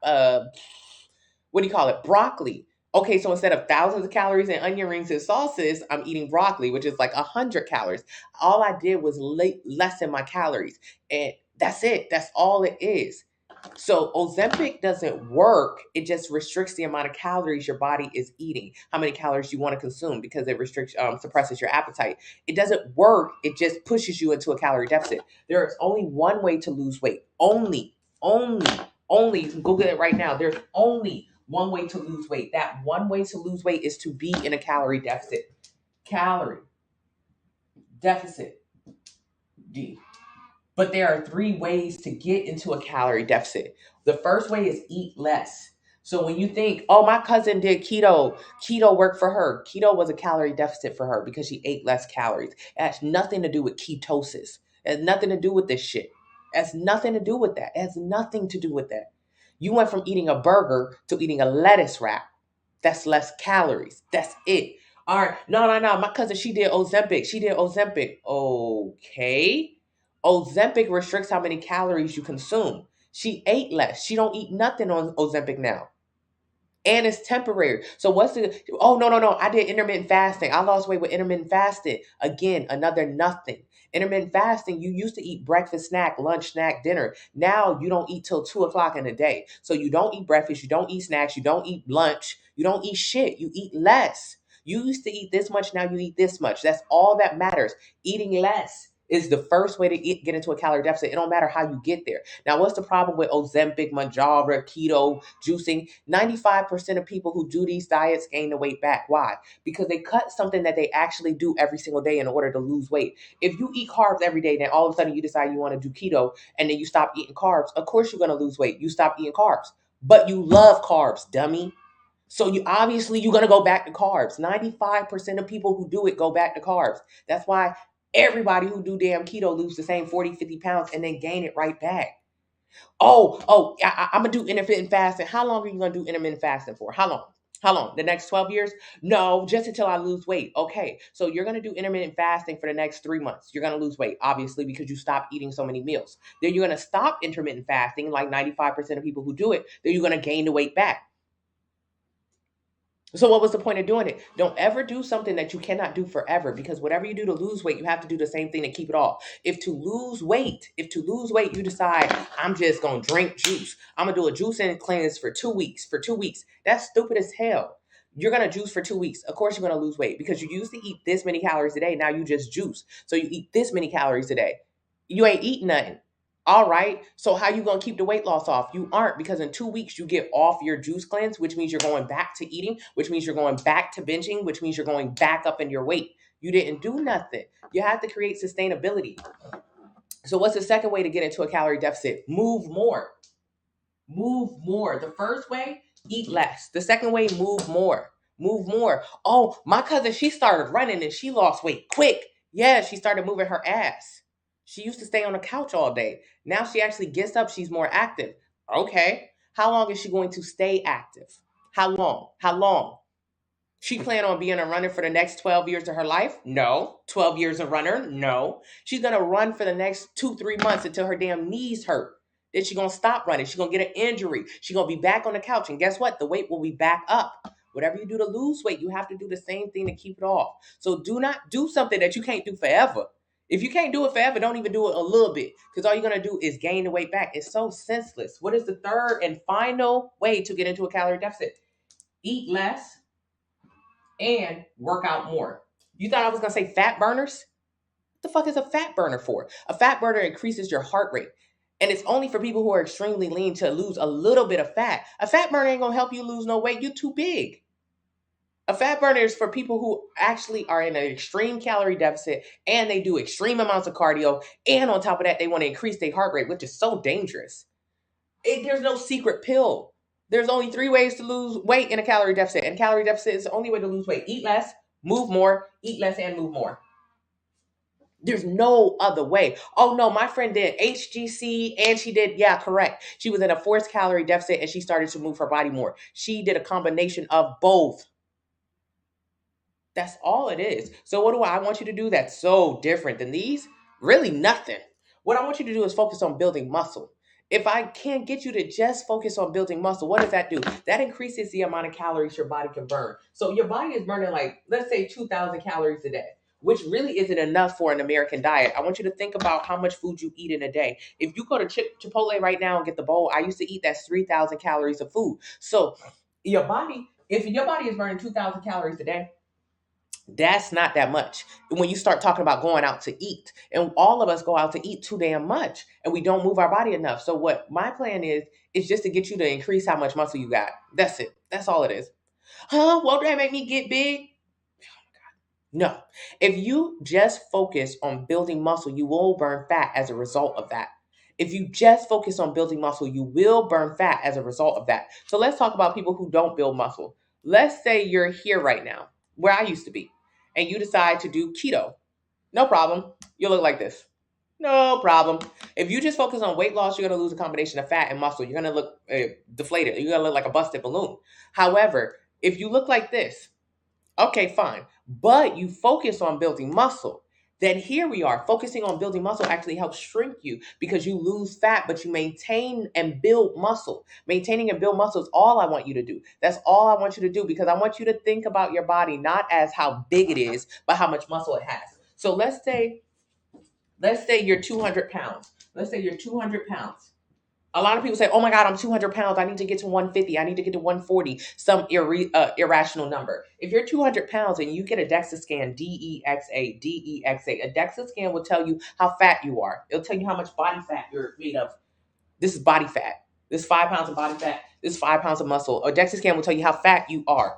what do you call it? Broccoli. Okay, so instead of thousands of calories and onion rings and sauces, I'm eating broccoli, which is like 100 calories. All I did was lessen my calories. And that's it. That's all it is. So Ozempic doesn't work. It just restricts the amount of calories your body is eating, how many calories you want to consume, because it restricts, suppresses your appetite. It doesn't work. It just pushes you into a calorie deficit. There is only one way to lose weight. Only. You can Google it right now. There's only one way to lose weight. That one way to lose weight is to be in a calorie deficit. Calorie deficit. D. But there are 3 ways to get into a calorie deficit. The first way is eat less. So when you think, oh, my cousin did keto worked for her. Keto was a calorie deficit for her because she ate less calories. It has nothing to do with ketosis. It has nothing to do with this shit. It has nothing to do with that. It has nothing to do with that. You went from eating a burger to eating a lettuce wrap. That's less calories. That's it. All right. No. My cousin, she did Ozempic. Okay. Ozempic restricts how many calories you consume. She ate less. She don't eat nothing on Ozempic now. And it's temporary. So what's the, oh, no. I did intermittent fasting. I lost weight with intermittent fasting. Again, another nothing. Intermittent fasting, you used to eat breakfast, snack, lunch, snack, dinner. Now you don't eat till 2 o'clock in the day. So you don't eat breakfast, you don't eat snacks, you don't eat lunch, you don't eat shit. You eat less. You used to eat this much, now you eat this much. That's all that matters. Eating less is the first way to get into a calorie deficit. It don't matter how you get there. Now, what's the problem with Ozempic, Mounjaro, keto, juicing? 95% of people who do these diets gain the weight back. Why? Because they cut something that they actually do every single day in order to lose weight. If you eat carbs every day, then all of a sudden you decide you want to do keto and then you stop eating carbs, of course you're going to lose weight. You stop eating carbs. But you love carbs, dummy. So you're going to go back to carbs. 95% of people who do it go back to carbs. That's why everybody who do damn keto lose the same 40, 50 pounds and then gain it right back. I'm going to do intermittent fasting. How long are you going to do intermittent fasting for? How long? How long? The next 12 years? No, just until I lose weight. Okay, so you're going to do intermittent fasting for the next 3 months. You're going to lose weight, obviously, because you stopped eating so many meals. Then you're going to stop intermittent fasting, like 95% of people who do it. Then you're going to gain the weight back. So what was the point of doing it? Don't ever do something that you cannot do forever, because whatever you do to lose weight, you have to do the same thing to keep it off. If to lose weight, you decide, I'm just going to drink juice. I'm going to do a juice and cleanse for 2 weeks. That's stupid as hell. You're going to juice for 2 weeks. Of course, you're going to lose weight because you used to eat this many calories a day. Now you just juice. So you eat this many calories a day. You ain't eating nothing. All right. So how you going to keep the weight loss off? You aren't, because in 2 weeks you get off your juice cleanse, which means you're going back to eating, which means you're going back to binging, which means you're going back up in your weight. You didn't do nothing. You have to create sustainability. So what's the second way to get into a calorie deficit? Move more. The first way, eat less. The second way, move more. Oh, my cousin, she started running and she lost weight quick. Yeah, she started moving her ass. She used to stay on the couch all day. Now she actually gets up. She's more active. Okay. How long is she going to stay active? How long? She plan on being a runner for the next 12 years of her life? No. 12 years a runner? No. She's going to run for the next 2-3 months until her damn knees hurt. Then she's going to stop running. She's going to get an injury. She's going to be back on the couch. And guess what? The weight will be back up. Whatever you do to lose weight, you have to do the same thing to keep it off. So do not do something that you can't do forever. If you can't do it forever, don't even do it a little bit, because all you're going to do is gain the weight back. It's so senseless. What is the third and final way to get into a calorie deficit? Eat less and work out more. You thought I was going to say fat burners? What the fuck is a fat burner for? A fat burner increases your heart rate. And it's only for people who are extremely lean to lose a little bit of fat. A fat burner ain't going to help you lose no weight. You're too big. A fat burner is for people who actually are in an extreme calorie deficit and they do extreme amounts of cardio. And on top of that, they want to increase their heart rate, which is so dangerous. There's no secret pill. There's only 3 ways to lose weight in a calorie deficit. And calorie deficit is the only way to lose weight. Eat less, move more, eat less and move more. There's no other way. Oh no, my friend did HGC and she did, yeah, correct. She was in a forced calorie deficit and she started to move her body more. She did a combination of both. That's all it is. So what do I want you to do that's so different than these? Really nothing. What I want you to do is focus on building muscle. If I can't get you to just focus on building muscle, what does that do? That increases the amount of calories your body can burn. So your body is burning like, let's say 2,000 calories a day, which really isn't enough for an American diet. I want you to think about how much food you eat in a day. If you go to Chipotle right now and get the bowl, I used to eat that's 3,000 calories of food. So if your body is burning 2,000 calories a day, that's not that much when you start talking about going out to eat. And all of us go out to eat too damn much and we don't move our body enough. So what my plan is just to get you to increase how much muscle you got. That's it. That's all it is. Huh? Won't that make me get big? No. If you just focus on building muscle, you will burn fat as a result of that. If you just focus on building muscle, you will burn fat as a result of that. So let's talk about people who don't build muscle. Let's say you're here right now, where I used to be, and you decide to do keto. No problem. You'll look like this. No problem. If you just focus on weight loss, you're going to lose a combination of fat and muscle. You're going to look deflated. You're going to look like a busted balloon. However, if you look like this, okay, fine. But you focus on building muscle. Then here we are. Focusing on building muscle actually helps shrink you because you lose fat, but you maintain and build muscle. Maintaining and build muscle is all I want you to do. That's all I want you to do because I want you to think about your body not as how big it is, but how much muscle it has. So let's say you're 200 pounds. Let's say you're 200 pounds. A lot of people say, "Oh my God, I'm 200 pounds. I need to get to 150. I need to get to 140." Some irrational number. If you're 200 pounds and you get a DEXA scan, a DEXA scan will tell you how fat you are. It'll tell you how much body fat you're made of. This is body fat. This is 5 pounds of body fat. This is 5 pounds of muscle. A DEXA scan will tell you how fat you are.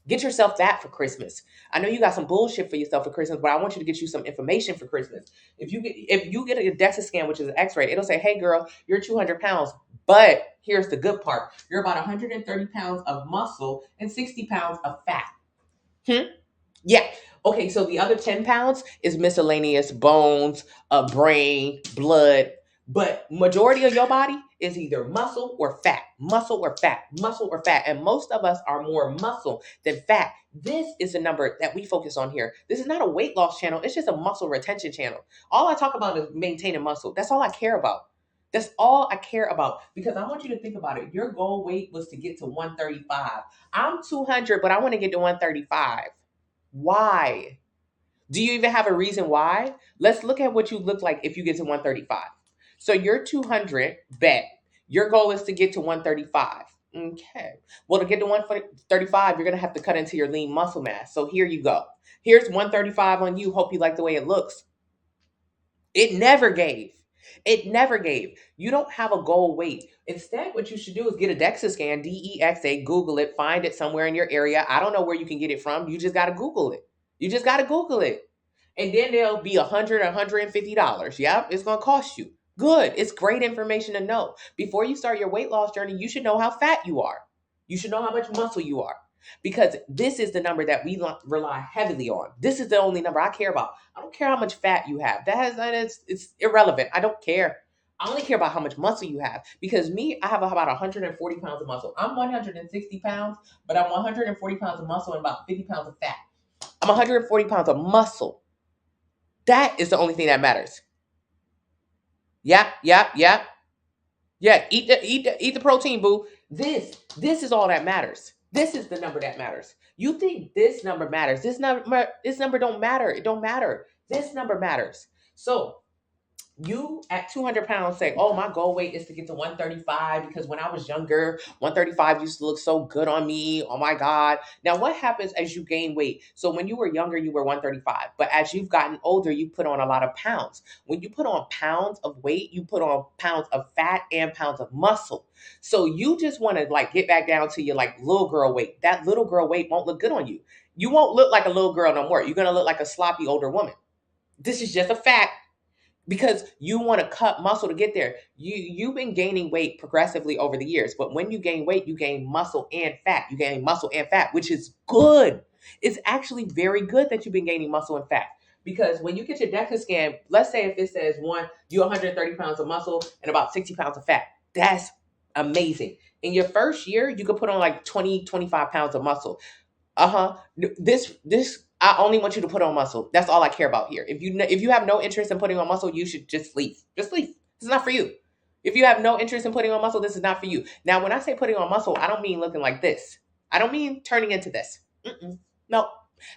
Get yourself that for Christmas. I know you got some bullshit for yourself for Christmas, but I want you to get you some information for Christmas. If you get a DEXA scan, which is an X-ray, it'll say, "Hey, girl, you're 200 pounds, but here's the good part: you're about 130 pounds of muscle and 60 pounds of fat." Hmm? Yeah. Okay, so the other 10 pounds is miscellaneous bones, brain, blood. But majority of your body is either muscle or fat, muscle or fat, muscle or fat. And most of us are more muscle than fat. This is the number that we focus on here. This is not a weight loss channel. It's just a muscle retention channel. All I talk about is maintaining muscle. That's all I care about. That's all I care about because I want you to think about it. Your goal weight was to get to 135. I'm 200, but I want to get to 135. Why? Do you even have a reason why? Let's look at what you look like if you get to 135. So you're 200, bet. Your goal is to get to 135. Okay. Well, to get to 135, you're going to have to cut into your lean muscle mass. So here you go. Here's 135 on you. Hope you like the way it looks. It never gave. It never gave. You don't have a goal weight. Instead, what you should do is get a DEXA scan, DEXA, Google it, find it somewhere in your area. I don't know where you can get it from. You just got to Google it. You just got to Google it. And then there'll be $100, $150. Yep, it's going to cost you. Good. It's great information to know. Before you start your weight loss journey, you should know how fat you are. You should know how much muscle you are. Because this is the number that we rely heavily on. This is the only number I care about. I don't care how much fat you have. It's irrelevant. I don't care. I only care about how much muscle you have. Because me, I have about 140 pounds of muscle. I'm 160 pounds, but I'm 140 pounds of muscle and about 50 pounds of fat. I'm 140 pounds of muscle. That is the only thing that matters. Yeah, yeah, yeah. Yeah, eat the protein, boo. This is all that matters. This is the number that matters. You think this number matters. This number don't matter. It don't matter. This number matters. So you at 200 pounds say, "Oh, my goal weight is to get to 135 because when I was younger, 135 used to look so good on me. Oh my God." Now, what happens as you gain weight? So when you were younger, you were 135, but as you've gotten older, you put on a lot of pounds. When you put on pounds of weight, you put on pounds of fat and pounds of muscle. So you just want to like get back down to your like little girl weight. That little girl weight won't look good on you. You won't look like a little girl no more. You're going to look like a sloppy older woman. This is just a fact because you want to cut muscle to get there. You've been gaining weight progressively over the years, but when you gain weight, you gain muscle and fat. You gain muscle and fat, which is good. It's actually very good that you've been gaining muscle and fat because when you get your DEXA scan, let's say if it says you 130 pounds of muscle and about 60 pounds of fat, that's amazing. In your first year, you could put on like 20, 25 pounds of muscle. Uh-huh. This I only want you to put on muscle. That's all I care about here. If you have no interest in putting on muscle, you should just leave. Just leave. It's not for you. If you have no interest in putting on muscle, this is not for you. Now, when I say putting on muscle, I don't mean looking like this. I don't mean turning into this. No,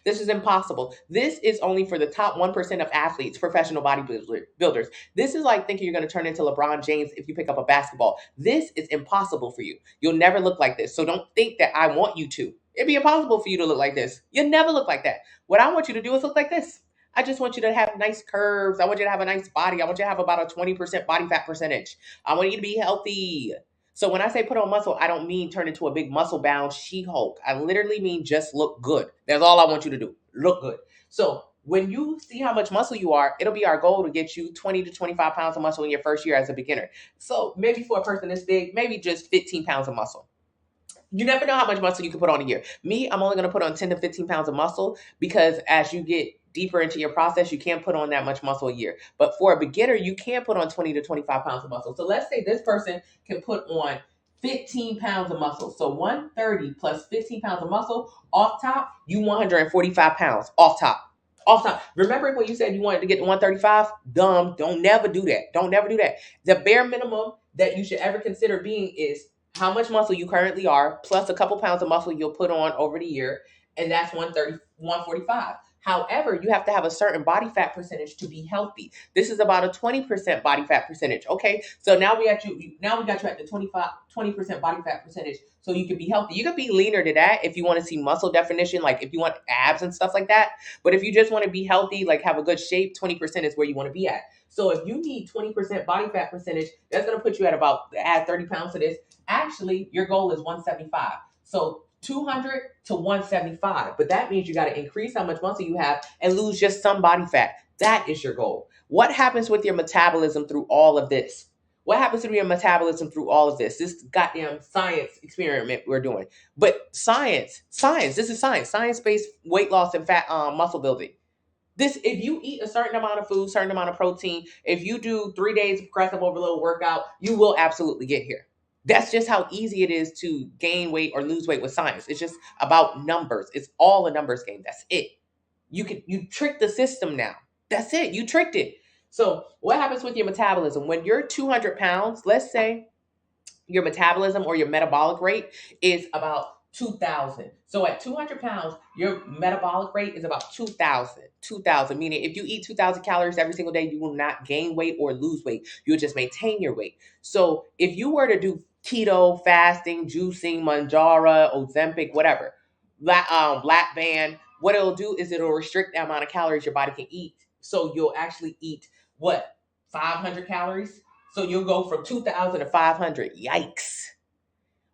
this is impossible. This is only for the top 1% of athletes, professional bodybuilders. This is like thinking you're going to turn into LeBron James if you pick up a basketball. This is impossible for you. You'll never look like this. So don't think that I want you to. It'd be impossible for you to look like this. You'll never look like that. What I want you to do is look like this. I just want you to have nice curves. I want you to have a nice body. I want you to have about a 20% body fat percentage. I want you to be healthy. So when I say put on muscle, I don't mean turn into a big muscle bound She-Hulk. I literally mean just look good. That's all I want you to do. Look good. So when you see how much muscle you are, it'll be our goal to get you 20 to 25 pounds of muscle in your first year as a beginner. So maybe for a person this big, maybe just 15 pounds of muscle. You never know how much muscle you can put on a year. Me, I'm only going to put on 10 to 15 pounds of muscle because as you get deeper into your process, you can't put on that much muscle a year. But for a beginner, you can put on 20 to 25 pounds of muscle. So let's say this person can put on 15 pounds of muscle. So 130 plus 15 pounds of muscle off top, you 145 pounds off top. Off top. Remember when you said you wanted to get to 135? Dumb. Don't never do that. Don't never do that. The bare minimum that you should ever consider being is how much muscle you currently are, plus a couple pounds of muscle you'll put on over the year, and that's 130, 145. However, you have to have a certain body fat percentage to be healthy. This is about a 20% body fat percentage. Okay, so now we got you at the 20% body fat percentage, so you can be healthy. You could be leaner to that if you want to see muscle definition, like if you want abs and stuff like that. But if you just want to be healthy, like have a good shape, 20% is where you want to be at. So if you need 20% body fat percentage, that's going to put you at about add 30 pounds to this. Actually, your goal is 175. So 200 to 175. But that means you got to increase how much muscle you have and lose just some body fat. That is your goal. What happens with your metabolism through all of this? What happens to your metabolism through all of this? This goddamn science experiment we're doing. But science, this is science-based weight loss and fat muscle building. This, if you eat a certain amount of food, certain amount of protein, if you do 3 days of progressive overload workout, you will absolutely get here. That's just how easy it is to gain weight or lose weight with science. It's just about numbers. It's all a numbers game. That's it. You trick the system now. That's it. You tricked it. So what happens with your metabolism? When you're 200 pounds, let's say your metabolism or your metabolic rate is about 2,000. So at 200 pounds, your metabolic rate is about 2,000. 2,000, meaning if you eat 2,000 calories every single day, you will not gain weight or lose weight. You'll just maintain your weight. So if you were to do keto, fasting, juicing, Manjaro, Ozempic, whatever, lap band, what it'll do is it'll restrict the amount of calories your body can eat. So you'll actually eat, what, 500 calories? So you'll go from 2,000 to 500. Yikes.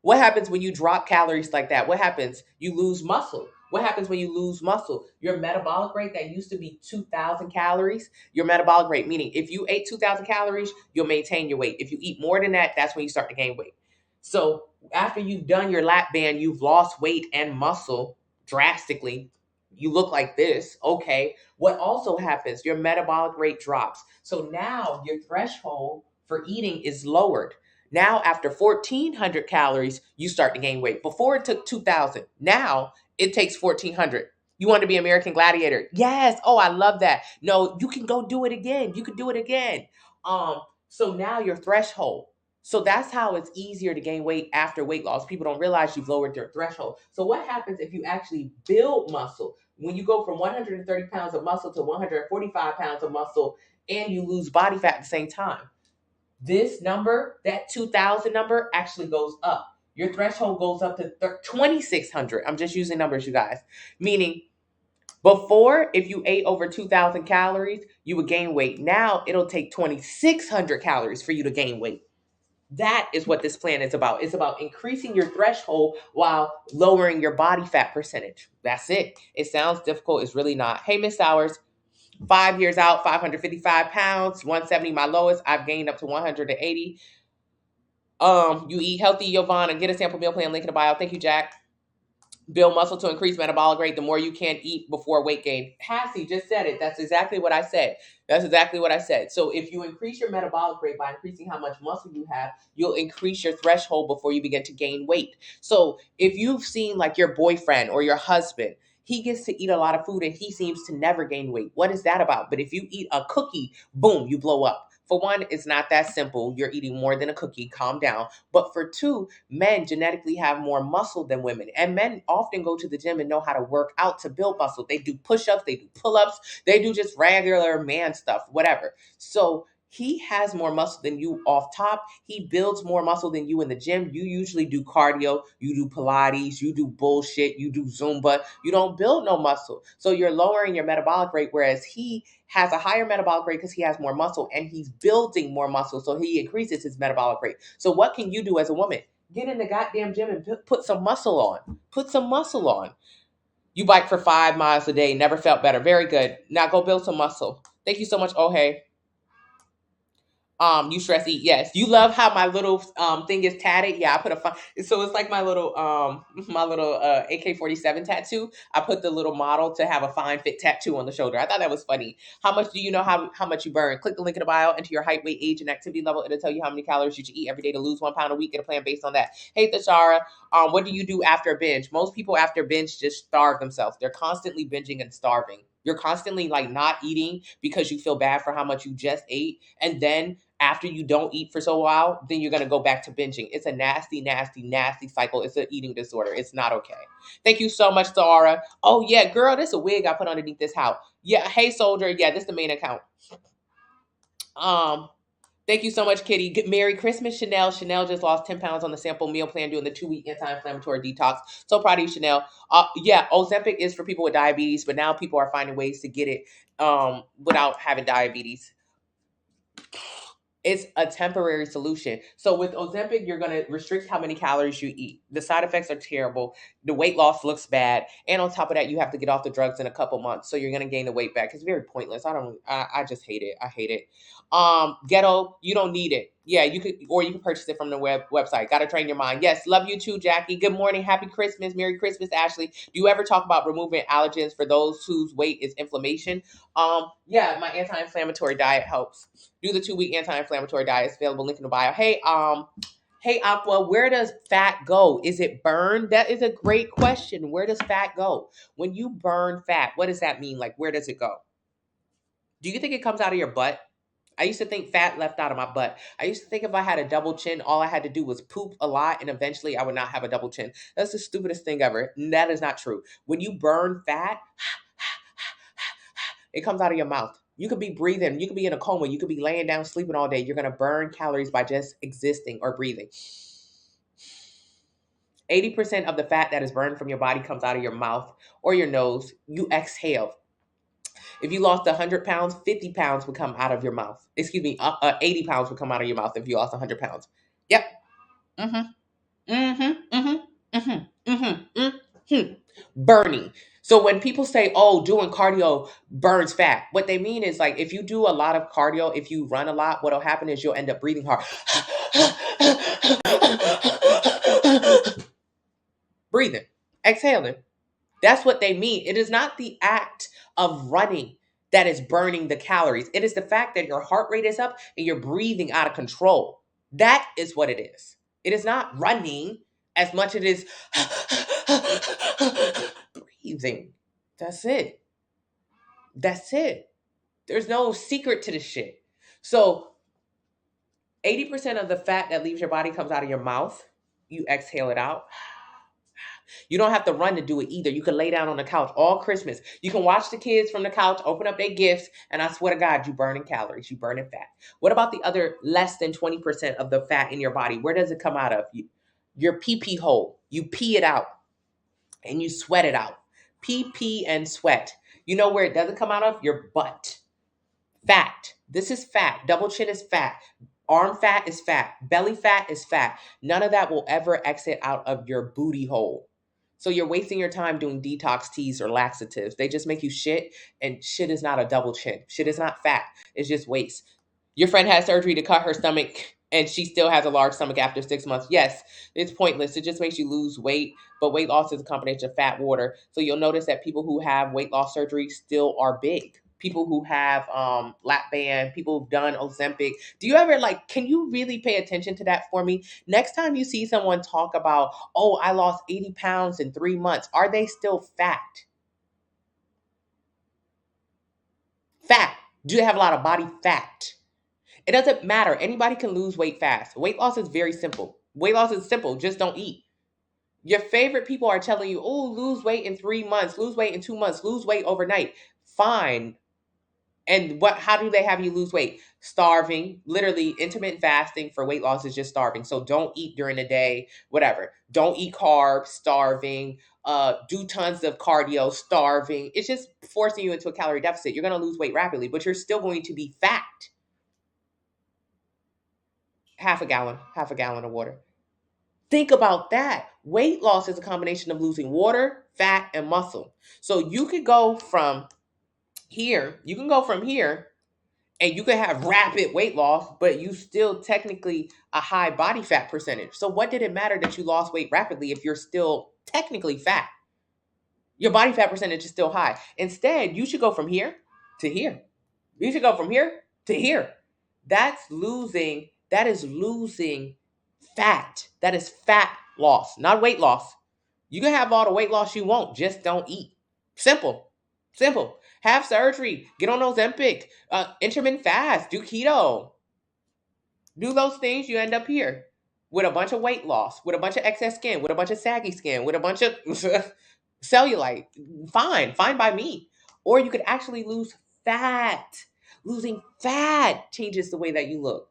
What happens when you drop calories like that? What happens? You lose muscle. What happens when you lose muscle? Your metabolic rate that used to be 2,000 calories, your metabolic rate, meaning if you ate 2,000 calories, you'll maintain your weight. If you eat more than that, that's when you start to gain weight. So after you've done your lap band, you've lost weight and muscle drastically. You look like this. Okay. What also happens? Your metabolic rate drops. So now your threshold for eating is lowered. Now, after 1,400 calories, you start to gain weight. Before it took 2,000. Now it takes 1,400. You want to be American Gladiator? Yes. Oh, I love that. No, you can go do it again. You can do it again. So now your threshold. So that's how it's easier to gain weight after weight loss. People don't realize you've lowered your threshold. So what happens if you actually build muscle? When you go from 130 pounds of muscle to 145 pounds of muscle and you lose body fat at the same time? This number, that 2,000 number, actually goes up. Your threshold goes up to 2,600. I'm just using numbers, you guys. Meaning, before, if you ate over 2,000 calories, you would gain weight. Now, it'll take 2,600 calories for you to gain weight. That is what this plan is about. It's about increasing your threshold while lowering your body fat percentage. That's it. It sounds difficult. It's really not. Hey, Miss Sowers. 5 years out, 555 pounds, 170 my lowest. I've gained up to 180. You eat healthy, Yvonne, and get a sample meal plan link in the bio. Thank you, Jack. Build muscle to increase metabolic rate. The more you can eat before weight gain. Cassie just said it. That's exactly what I said. That's exactly what I said. So if you increase your metabolic rate by increasing how much muscle you have, you'll increase your threshold before you begin to gain weight. So if you've seen like your boyfriend or your husband, he gets to eat a lot of food and he seems to never gain weight. What is that about? But if you eat a cookie, boom, you blow up. For one, it's not that simple. You're eating more than a cookie. Calm down. But for two, men genetically have more muscle than women. And men often go to the gym and know how to work out to build muscle. They do push ups, they do pull ups, they do just regular man stuff, whatever. So he has more muscle than you off top. He builds more muscle than you in the gym. You usually do cardio, you do Pilates, you do bullshit, you do Zumba. You don't build no muscle. So you're lowering your metabolic rate, whereas he has a higher metabolic rate because he has more muscle and he's building more muscle. So he increases his metabolic rate. So what can you do as a woman? Get in the goddamn gym and put some muscle on. Put some muscle on. You bike for 5 miles a day, never felt better. Very good. Now go build some muscle. Thank you so much, Oh hey. You stress eat. Yes. You love how my little thing is tatted. Yeah, I put a fun. So it's like my little AK-47 tattoo. I put the little model to have a fine fit tattoo on the shoulder. I thought that was funny. How much do you know how much you burn? Click the link in the bio, enter your height, weight, age, and activity level. It'll tell you how many calories you should eat every day to lose 1 pound a week. Get a plan based on that. Hey Thashara, what do you do after a binge? Most people after binge just starve themselves. They're constantly binging and starving. You're constantly like not eating because you feel bad for how much you just ate. And then after you don't eat for so while, then you're going to go back to binging. It's a nasty, nasty, nasty cycle. It's an eating disorder. It's not okay. Thank you so much, Zara. Oh, yeah, girl, this is a wig I put underneath this house. Yeah, hey, soldier. Yeah, this is the main account. Thank you so much, Kitty. Merry Christmas, Chanel. Chanel just lost 10 pounds on the sample meal plan doing the 2-week anti-inflammatory detox. So proud of you, Chanel. Yeah, Ozempic is for people with diabetes, but now people are finding ways to get it without having diabetes. It's a temporary solution. So with Ozempic, you're going to restrict how many calories you eat. The side effects are terrible. The weight loss looks bad. And on top of that, you have to get off the drugs in a couple months. So you're going to gain the weight back. It's very pointless. I just hate it. I hate it. Ghetto, you don't need it. Yeah, you can purchase it from the website. Got to train your mind. Yes. Love you too, Jackie. Good morning. Happy Christmas. Merry Christmas, Ashley. Do you ever talk about removing allergens for those whose weight is inflammation? Yeah, my anti-inflammatory diet helps. Do the 2-week anti-inflammatory diet. It's available. Link in the bio. Hey, Aqua, where does fat go? Is it burned? That is a great question. Where does fat go? When you burn fat, what does that mean? Like, where does it go? Do you think it comes out of your butt? I used to think fat left out of my butt. I used to think if I had a double chin, all I had to do was poop a lot and eventually I would not have a double chin. That's the stupidest thing ever. That is not true. When you burn fat, it comes out of your mouth. You could be breathing. You could be in a coma. You could be laying down sleeping all day. You're going to burn calories by just existing or breathing. 80% of the fat that is burned from your body comes out of your mouth or your nose. You exhale. If you lost 100 pounds, 50 pounds would come out of your mouth. 80 pounds would come out of your mouth if you lost 100 pounds. Yep. Mm-hmm. Mm-hmm. Mm-hmm. Mm-hmm. Mm-hmm. Mm-hmm. Burning. So when people say, oh, doing cardio burns fat, what they mean is like if you do a lot of cardio, if you run a lot, what'll happen is you'll end up breathing hard. Breathing, exhaling. That's what they mean. It is not the act of running that is burning the calories. It is the fact that your heart rate is up and you're breathing out of control. That is what it is. It is not running as much as it is breathing. That's it. That's it. There's no secret to this shit. So 80% of the fat that leaves your body comes out of your mouth. You exhale it out. You don't have to run to do it either. You can lay down on the couch all Christmas. You can watch the kids from the couch, open up their gifts, and I swear to God, you burning calories, you burning fat. What about the other less than 20% of the fat in your body? Where does it come out of? Your pee hole. You pee it out and you sweat it out. Pee and sweat. You know where it doesn't come out of? Your butt. Fat. This is fat. Double chin is fat. Arm fat is fat. Belly fat is fat. None of that will ever exit out of your booty hole. So you're wasting your time doing detox teas or laxatives. They just make you shit, and shit is not a double chin. Shit is not fat. It's just waste. Your friend had surgery to cut her stomach and she still has a large stomach after 6 months. Yes, it's pointless. It just makes you lose weight. But weight loss is a combination of fat, water. So you'll notice that people who have weight loss surgery still are big. People who have lap band, people who've done Ozempic. Do you ever can you really pay attention to that for me? Next time you see someone talk about, oh, I lost 80 pounds in 3 months, are they still fat? Fat. Do they have a lot of body fat? It doesn't matter. Anybody can lose weight fast. Weight loss is very simple. Weight loss is simple. Just don't eat. Your favorite people are telling you, oh, lose weight in 3 months, lose weight in 2 months, lose weight overnight. Fine. And how do they have you lose weight? Starving. Literally, intermittent fasting for weight loss is just starving. So don't eat during the day, whatever. Don't eat carbs, starving. Do tons of cardio, starving. It's just forcing you into a calorie deficit. You're going to lose weight rapidly, but you're still going to be fat. Half a gallon of water. Think about that. Weight loss is a combination of losing water, fat, and muscle. So you could go from here, and you can have rapid weight loss, but you still technically a high body fat percentage. So what did it matter that you lost weight rapidly if you're still technically fat? Your body fat percentage is still high. Instead, you should go from here to here. You should go from here to here. That is losing fat. That is fat loss, not weight loss. You can have all the weight loss you want, just don't eat. Simple. Simple. Have surgery, get on Ozempic, intermittent fast, do keto. Do those things, you end up here with a bunch of weight loss, with a bunch of excess skin, with a bunch of saggy skin, with a bunch of cellulite. Fine by me. Or you could actually lose fat. Losing fat changes the way that you look.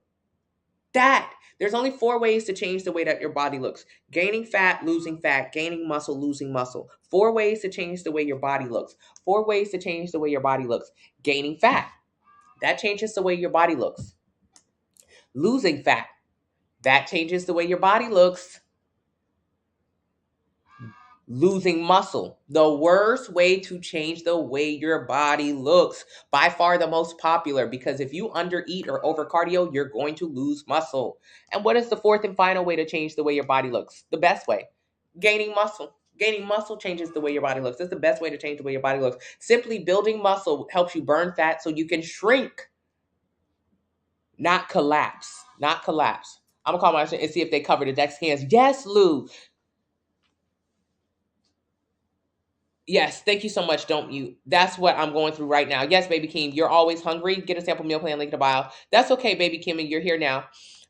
There's only 4 ways to change the way that your body looks: gaining fat, losing fat, gaining muscle, losing muscle. 4 ways to change the way your body looks. 4 ways to change the way your body looks: gaining fat, that changes the way your body looks; losing fat, that changes the way your body looks; losing muscle, the worst way to change the way your body looks, by far the most popular, because if you undereat or over cardio, you're going to lose muscle. And what is the 4th and final way to change the way your body looks? The best way: gaining muscle. Gaining muscle changes the way your body looks. That's the best way to change the way your body looks. Simply building muscle helps you burn fat so you can shrink, not collapse. Not collapse. I'm gonna call my and see if they cover the deck scans. Yes, Lou. Yes, thank you so much. Don't mute. That's what I'm going through right now. Yes, baby Kim, you're always hungry. Get a sample meal plan link in the bio. That's okay, baby Kim, and you're here now.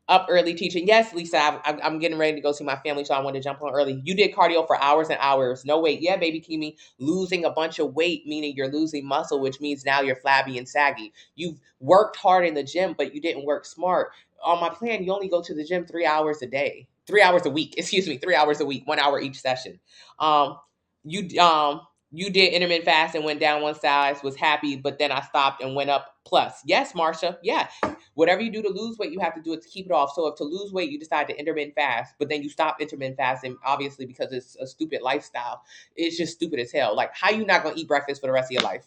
Up early teaching. Yes, Lisa, I'm getting ready to go see my family, so I wanted to jump on early. You did cardio for hours and hours. No weight. Yeah, baby Kimi, losing a bunch of weight, meaning you're losing muscle, which means now you're flabby and saggy. You've worked hard in the gym, but you didn't work smart. On my plan, you only go to the gym 3 hours a day. 3 hours a week. Excuse me, 3 hours a week, 1 hour each session. You you did intermittent fast and went down one size, was happy, but then I stopped and went up plus. Yes, Marsha. Yeah. Whatever you do to lose weight, you have to do it to keep it off. So if to lose weight, you decide to intermittent fast, but then you stop intermittent fasting, obviously because it's a stupid lifestyle. It's just stupid as hell. Like, how you not gonna eat breakfast for the rest of your life?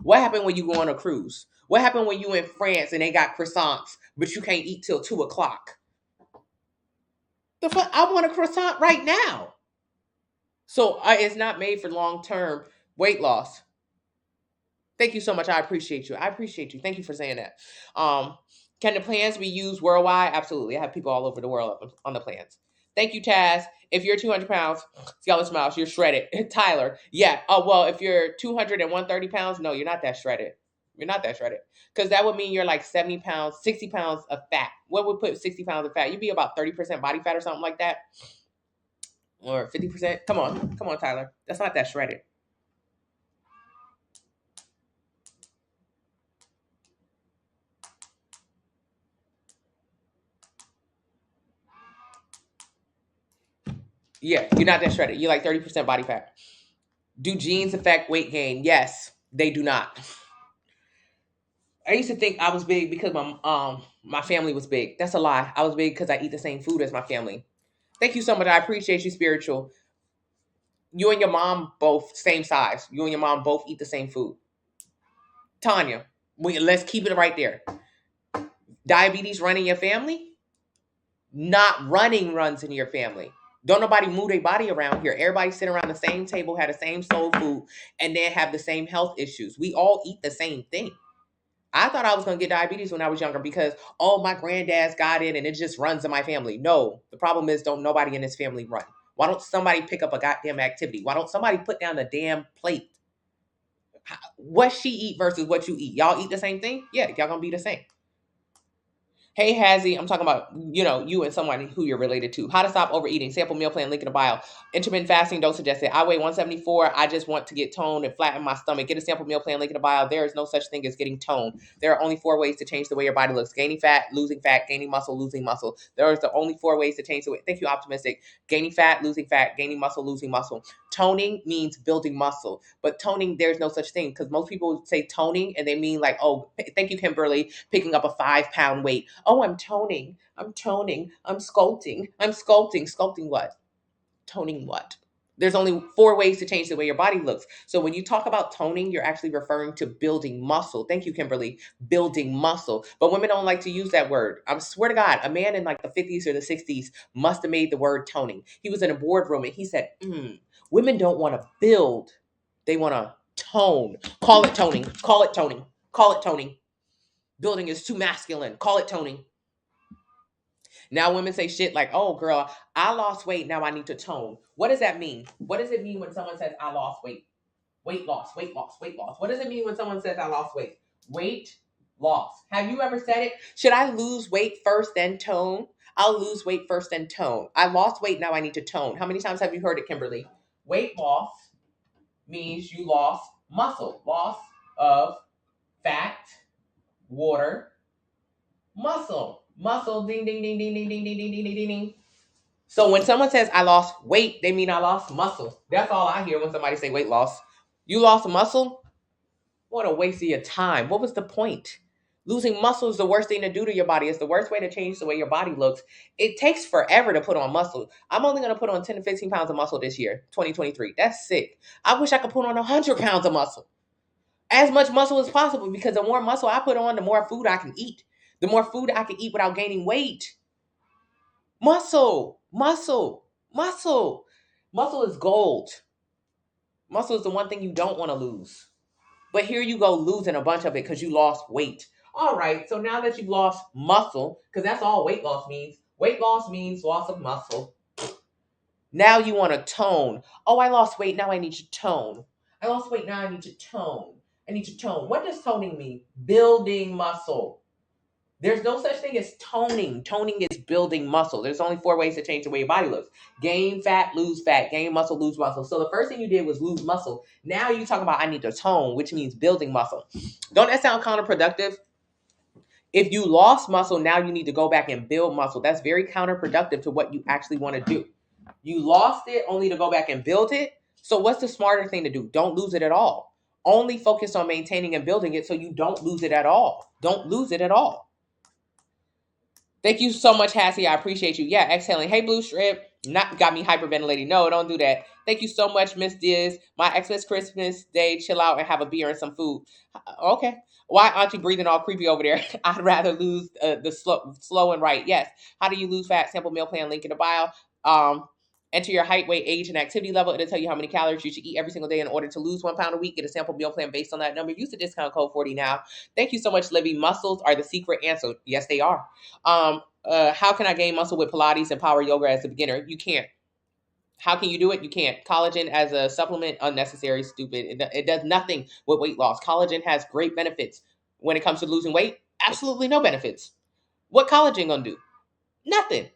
What happened when you go on a cruise? What happened when you in France and they got croissants, but you can't eat till 2 o'clock? The fuck? I want a croissant right now. So it's not made for long-term weight loss. Thank you so much. I appreciate you. I appreciate you. Thank you for saying that. Can the plans be used worldwide? Absolutely. I have people all over the world on the plans. Thank you, Taz. If you're 200 pounds, skeleton smiles, you're shredded. Tyler, yeah. Oh, well, if you're 200 and 130 pounds, no, you're not that shredded. You're not that shredded. Because that would mean you're like 70 pounds, 60 pounds of fat. What would put 60 pounds of fat? You'd be about 30% body fat or something like that. Or 50%. Come on, Tyler. That's not that shredded. Yeah, you're not that shredded. You're like 30% body fat. Do genes affect weight gain? Yes, they do not. I used to think I was big because my family was big. That's a lie. I was big because I eat the same food as my family. Thank you so much. I appreciate you, spiritual. You and your mom both same size. You and your mom both eat the same food. Tanya, let's keep it right there. Diabetes running your family? Not running runs in your family. Don't nobody move their body around here. Everybody sit around the same table, have the same soul food, and then have the same health issues. We all eat the same thing. I thought I was gonna get diabetes when I was younger because my granddad's got it and it just runs in my family. No, the problem is don't nobody in this family run. Why don't somebody pick up a goddamn activity? Why don't somebody put down the damn plate? What she eat versus what you eat? Y'all eat the same thing? Yeah, y'all gonna be the same. Hey, Hazzy, I'm talking about, you and someone who you're related to. How to stop overeating. Sample meal plan, link in the bio. Intermittent fasting, don't suggest it. I weigh 174. I just want to get toned and flatten my stomach. Get a sample meal plan, link in the bio. There is no such thing as getting toned. There are only 4 ways to change the way your body looks. Gaining fat, gaining muscle, losing muscle. There are the only 4 ways to change the way. Thank you, Optimistic. Gaining fat, gaining muscle, losing muscle. Toning means building muscle. But toning, there's no such thing because most people say toning and they mean like, oh, thank you, Kimberly, picking up a 5-pound weight. Oh, I'm toning. I'm toning. I'm sculpting. I'm sculpting. Sculpting what? Toning what? There's only 4 ways to change the way your body looks. So when you talk about toning, you're actually referring to building muscle. Thank you, Kimberly. Building muscle. But women don't like to use that word. I swear to God, a man in like the 50s or the 60s must have made the word toning. He was in a boardroom and he said, women don't want to build. They want to tone. Call it toning. Call it toning. Call it toning. Building is too masculine. Call it toning. Now women say shit like, oh girl, I lost weight. Now I need to tone. What does that mean? What does it mean when someone says I lost weight? Weight loss, weight loss, weight loss. What does it mean when someone says I lost weight? Weight loss. Have you ever said it? Should I lose weight first then tone? I'll lose weight first then tone. I lost weight. Now I need to tone. How many times have you heard it, Kimberly? Weight loss means you lost muscle. Loss of fat, water, muscle. Muscle, ding, ding, ding, ding, ding, ding, ding, ding, ding, ding, ding. So when someone says I lost weight, they mean I lost muscle. That's all I hear when somebody say weight loss. You lost muscle? What a waste of your time. What was the point? Losing muscle is the worst thing to do to your body. It's the worst way to change the way your body looks. It takes forever to put on muscle. I'm only going to put on 10 to 15 pounds of muscle this year, 2023. That's sick. I wish I could put on 100 pounds of muscle. As much muscle as possible because the more muscle I put on, the more food I can eat. The more food I can eat without gaining weight. Muscle, muscle, muscle. Muscle is gold. Muscle is the one thing you don't want to lose. But here you go losing a bunch of it because you lost weight. All right, so now that you've lost muscle, because that's all weight loss means. Weight loss means loss of muscle. Now you want to tone. Oh, I lost weight. Now I need to tone. I lost weight. Now I need to tone. I need to tone. What does toning mean? Building muscle. There's no such thing as toning. Toning is building muscle. There's only 4 ways to change the way your body looks. Gain fat, lose fat. Gain muscle, lose muscle. So the first thing you did was lose muscle. Now you talk about I need to tone, which means building muscle. Don't that sound counterproductive? If you lost muscle, now you need to go back and build muscle. That's very counterproductive to what you actually want to do. You lost it only to go back and build it. So what's the smarter thing to do? Don't lose it at all. Only focus on maintaining and building it so you don't lose it at all. Don't lose it at all. Thank you so much, Hassie. I appreciate you. Yeah, exhaling. Hey, Blue Strip. Not got me hyperventilating. No, don't do that. Thank you so much, Miss Diz. My Xmas Christmas day, chill out and have a beer and some food. Okay. Why aren't you breathing all creepy over there? I'd rather lose the slow and right. Yes. How do you lose fat? Sample meal plan, link in the bio. Enter your height, weight, age, and activity level. It'll tell you how many calories you should eat every single day in order to lose 1 pound a week. Get a sample meal plan based on that number. Use the discount code 40 now. Thank you so much, Libby. Muscles are the secret answer. Yes, they are. How can I gain muscle with Pilates and power yoga as a beginner? You can't. How can you do it? You can't. Collagen as a supplement, unnecessary, stupid. It does nothing with weight loss. Collagen has great benefits. When it comes to losing weight, absolutely no benefits. What collagen gonna do? Nothing.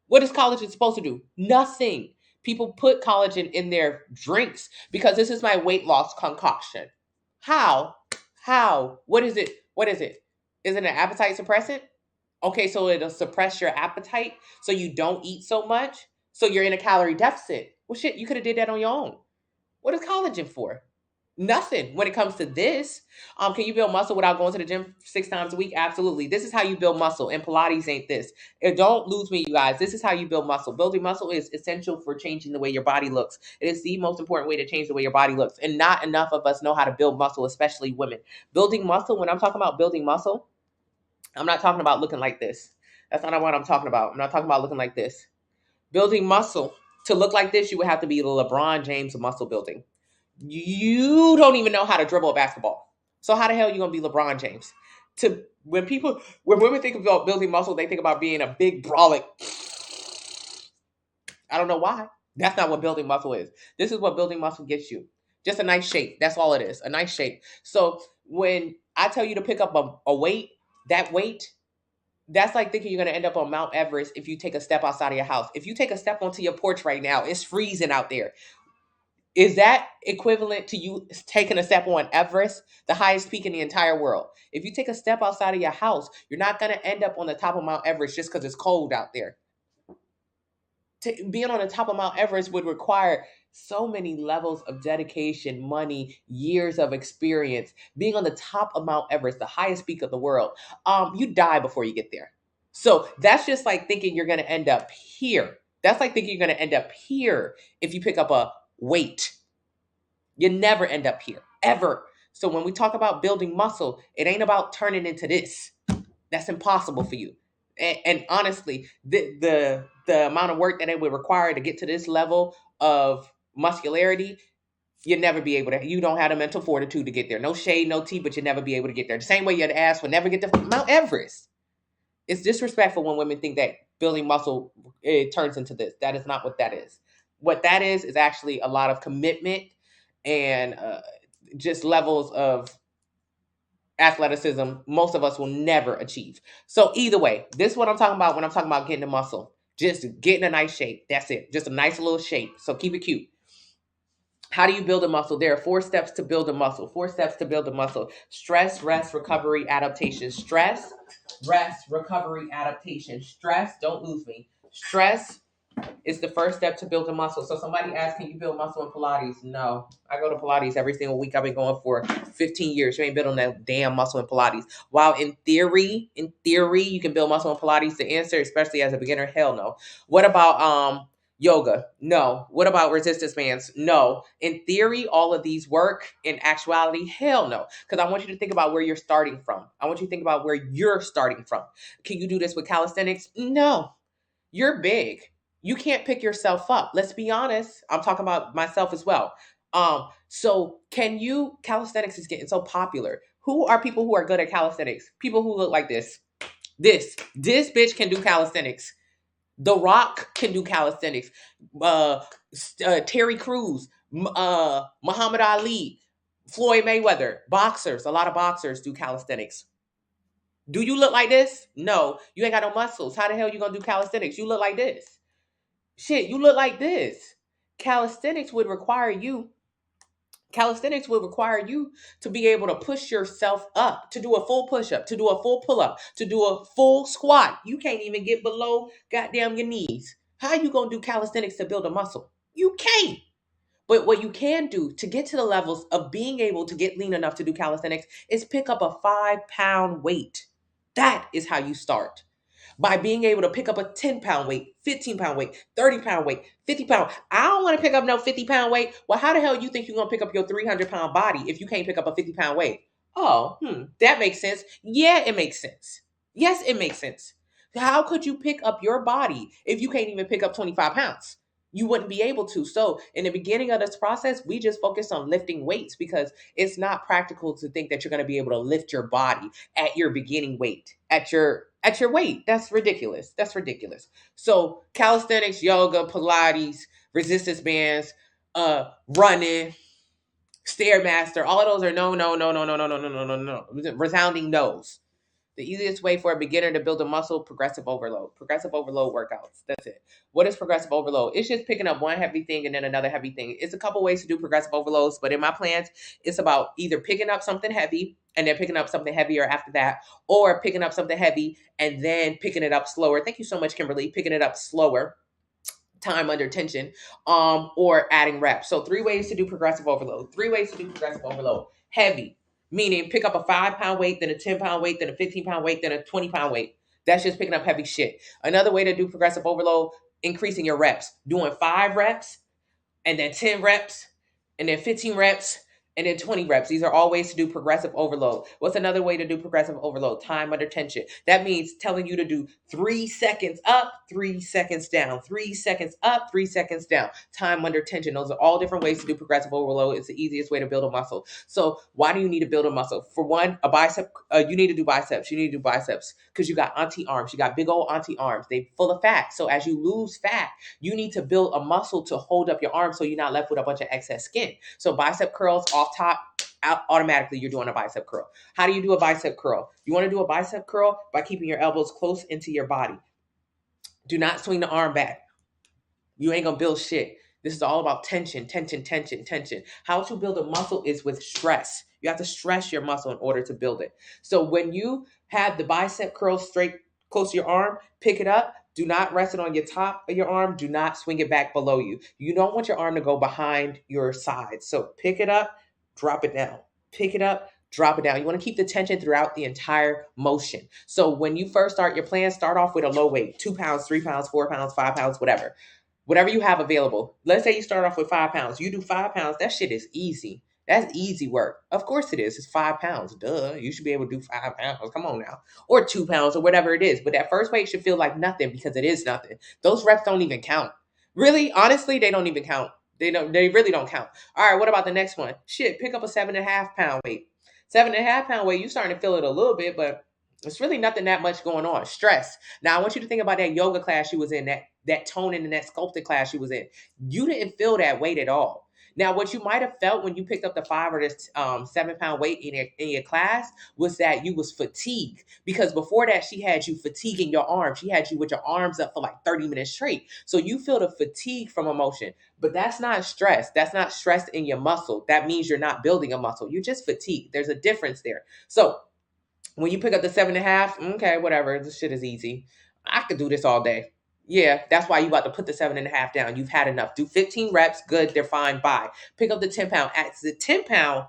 What is collagen supposed to do? Nothing. People put collagen in their drinks because this is my weight loss concoction. How? What is it? Is it an appetite suppressant? Okay, so it'll suppress your appetite so you don't eat so much. So you're in a calorie deficit. Well, shit, you could have did that on your own. What is collagen for? Nothing when it comes to this. Can you build muscle without going to the gym 6 times a week? Absolutely. This is how you build muscle, and Pilates ain't this. Don't lose me, you guys. This is how you build muscle. Building muscle is essential for changing the way your body looks. It is the most important way to change the way your body looks, and not enough of us know how to build muscle, especially women. Building muscle, when I'm talking about building muscle, I'm not talking about looking like this. That's not what I'm talking about. I'm not talking about looking like this. Building muscle. To look like this, you would have to be LeBron James of muscle building. You don't even know how to dribble a basketball. So how the hell are you gonna be LeBron James? When women think about building muscle, they think about being a big brolic. I don't know why. That's not what building muscle is. This is what building muscle gets you. Just a nice shape. That's all it is. A nice shape. So when I tell you to pick up a weight, that weight, that's like thinking you're going to end up on Mount Everest if you take a step outside of your house. If you take a step onto your porch right now, it's freezing out there. Is that equivalent to you taking a step on Everest, the highest peak in the entire world? If you take a step outside of your house, you're not going to end up on the top of Mount Everest just because it's cold out there. Being on the top of Mount Everest would require so many levels of dedication, money, years of experience. Being on the top of Mount Everest, the highest peak of the world, you die before you get there. So that's just like thinking you're going to end up here. That's like thinking you're going to end up here if you pick up a weight. You never end up here, ever. So when we talk about building muscle, it ain't about turning into this. That's impossible for you. And honestly, the amount of work that it would require to get to this level of muscularity, you'll never be able to. You don't have the mental fortitude to get there. No shade, no tea, but you'll never be able to get there. The same way your ass will never get to Mount Everest. It's disrespectful when women think that building muscle, it turns into this. That is not what that is. What that is actually a lot of commitment and just levels of athleticism most of us will never achieve. So either way, this is what I'm talking about when I'm talking about getting the muscle. Just getting a nice shape. That's it. Just a nice little shape. So keep it cute. How do you build a muscle? There are 4 steps to build a muscle. 4 steps to build a muscle. Stress, rest, recovery, adaptation. Stress, rest, recovery, adaptation. Stress, don't lose me. Stress is the first step to build a muscle. So somebody asked, can you build muscle in Pilates? No. I go to Pilates every single week. I've been going for 15 years. You ain't building that damn muscle in Pilates. While in theory, you can build muscle in Pilates. The answer, especially as a beginner, hell no. What about yoga? No. What about resistance bands? No. In theory, all of these work. In actuality, hell no. Because I want you to think about where you're starting from. I want you to think about where you're starting from. Can you do this with calisthenics? No. You're big. You can't pick yourself up. Let's be honest. I'm talking about myself as well. So can you, calisthenics is getting so popular. Who are people who are good at calisthenics? People who look like this. This bitch can do calisthenics. The Rock can do calisthenics. Terry Crews, Muhammad Ali, Floyd Mayweather, boxers. A lot of boxers do calisthenics. Do you look like this? No, you ain't got no muscles. How the hell you gonna do calisthenics? You look like this. Shit, you look like this. Calisthenics would require you to be able to push yourself up, to do a full push-up, to do a full pull-up, to do a full squat. You can't even get below goddamn your knees. How you gonna do calisthenics to build a muscle? You can't. But what you can do to get to the levels of being able to get lean enough to do calisthenics is pick up a 5-pound weight. That is how you start. By being able to pick up a 10-pound weight, 15-pound weight, 30-pound weight, 50-pound. I don't want to pick up no 50-pound weight. Well, how the hell you think you're going to pick up your 300-pound body if you can't pick up a 50-pound weight? Oh, that makes sense. Yeah, it makes sense. Yes, it makes sense. How could you pick up your body if you can't even pick up 25 pounds? You wouldn't be able to. So in the beginning of this process, we just focus on lifting weights because it's not practical to think that you're going to be able to lift your body at your beginning weight, at your weight. That's ridiculous. That's ridiculous. So calisthenics, yoga, Pilates, resistance bands, running, Stairmaster, all of those are no, no, no, no, no, no, no, no, no, no, no. Resounding no's. The easiest way for a beginner to build a muscle, progressive overload. Progressive overload workouts. That's it. What is progressive overload? It's just picking up one heavy thing and then another heavy thing. It's a couple ways to do progressive overloads, but in my plans, it's about either picking up something heavy and then picking up something heavier after that, or picking up something heavy and then picking it up slower. Thank you so much, Kimberly. Picking it up slower, time under tension, or adding reps. So 3 ways to do progressive overload. 3 ways to do progressive overload. Heavy, meaning pick up a 5-pound weight, then a 10-pound weight, then a 15-pound weight, then a 20-pound weight. That's just picking up heavy shit. Another way to do progressive overload, increasing your reps. Doing 5 reps, and then 10 reps, and then 15 reps, and then 20 reps. These are all ways to do progressive overload. What's another way to do progressive overload? Time under tension. That means telling you to do 3 seconds up, 3 seconds down, 3 seconds up, 3 seconds down. Time under tension. Those are all different ways to do progressive overload. It's the easiest way to build a muscle. So why do you need to build a muscle? For one, a bicep, you need to do biceps. You need to do biceps because you got auntie arms. You got big old auntie arms. They full of fat. So as you lose fat, you need to build a muscle to hold up your arms so you're not left with a bunch of excess skin. So bicep curls off top, automatically you're doing a bicep curl. How do you do a bicep curl? You want to do a bicep curl by keeping your elbows close into your body. Do not swing the arm back. You ain't gonna build shit. This is all about tension, tension, tension, tension. How to build a muscle is with stress. You have to stress your muscle in order to build it. So when you have the bicep curl straight close to your arm, pick it up. Do not rest it on your top of your arm. Do not swing it back below you. You don't want your arm to go behind your side. So pick it up, drop it down. Pick it up, drop it down. You want to keep the tension throughout the entire motion. So when you first start your plan, start off with a low weight, 2 pounds, 3 pounds, 4 pounds, 5 pounds, whatever you have available. Let's say you start off with 5 pounds. You do 5 pounds. That shit is easy. That's easy work. Of course it is. It's 5 pounds. Duh. You should be able to do 5 pounds. Come on now. Or 2 pounds or whatever it is. But that first weight should feel like nothing because it is nothing. Those reps don't even count. Really, honestly, they don't even count. They really don't count. All right, what about the next one? Shit, pick up a 7.5 pound weight. 7.5 pound weight, you starting to feel it a little bit, but it's really nothing that much going on. Stress. Now I want you to think about that yoga class you was in, that toning and that sculpting class you was in. You didn't feel that weight at all. Now, what you might have felt when you picked up the 5 or the 7 pound weight in your class was that you was fatigued, because before that she had you fatiguing your arms. She had you with your arms up for like 30 minutes straight. So you feel the fatigue from emotion, but that's not stress. That's not stress in your muscle. That means you're not building a muscle. You're just fatigued. There's a difference there. So when you pick up the 7.5, okay, whatever. This shit is easy. I could do this all day. Yeah, that's why you about to put the 7.5 down. You've had enough. Do 15 reps. Good. They're fine. Bye. Pick up the 10 pound. At the 10 pound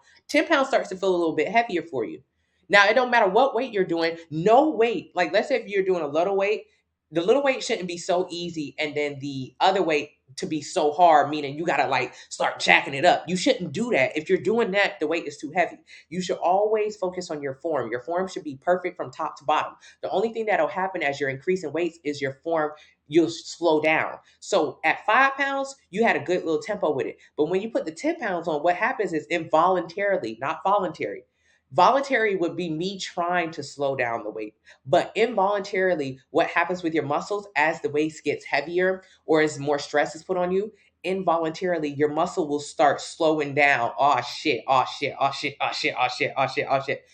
starts to feel a little bit heavier for you. Now, it don't matter what weight you're doing. No weight. Like, let's say if you're doing a little weight, the little weight shouldn't be so easy, and then the other weight to be so hard, meaning you gotta like start jacking it up. You shouldn't do that. If you're doing that, the weight is too heavy. You should always focus on your form. Your form should be perfect from top to bottom. The only thing that'll happen as you're increasing weights is your form, you'll slow down. So at 5 pounds, you had a good little tempo with it. But when you put the 10 pounds on, what happens is involuntarily, not voluntary. Voluntary would be me trying to slow down the weight. But involuntarily, what happens with your muscles as the weight gets heavier or as more stress is put on you, involuntarily your muscle will start slowing down. Oh shit, oh shit, oh shit, oh shit, oh shit, oh shit, oh shit.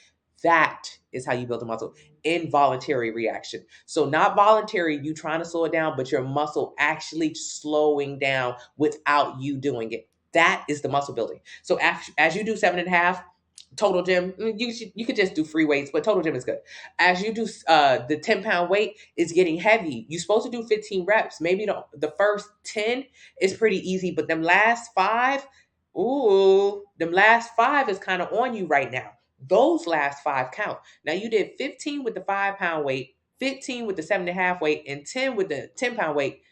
That is how you build a muscle. Involuntary reaction. So not voluntary, you trying to slow it down, but your muscle actually slowing down without you doing it. That is the muscle building. So as you do 7.5, total gym, you could just do free weights, but total gym is good. As you do the 10 pound weight is getting heavy. You're supposed to do 15 reps. Maybe the first 10 is pretty easy, but them last 5, them last 5 is kind of on you right now. Those last 5 count. Now you did 15 with the 5 pound weight, 15 with the 7.5 weight, and 10 with the 10 pound weight.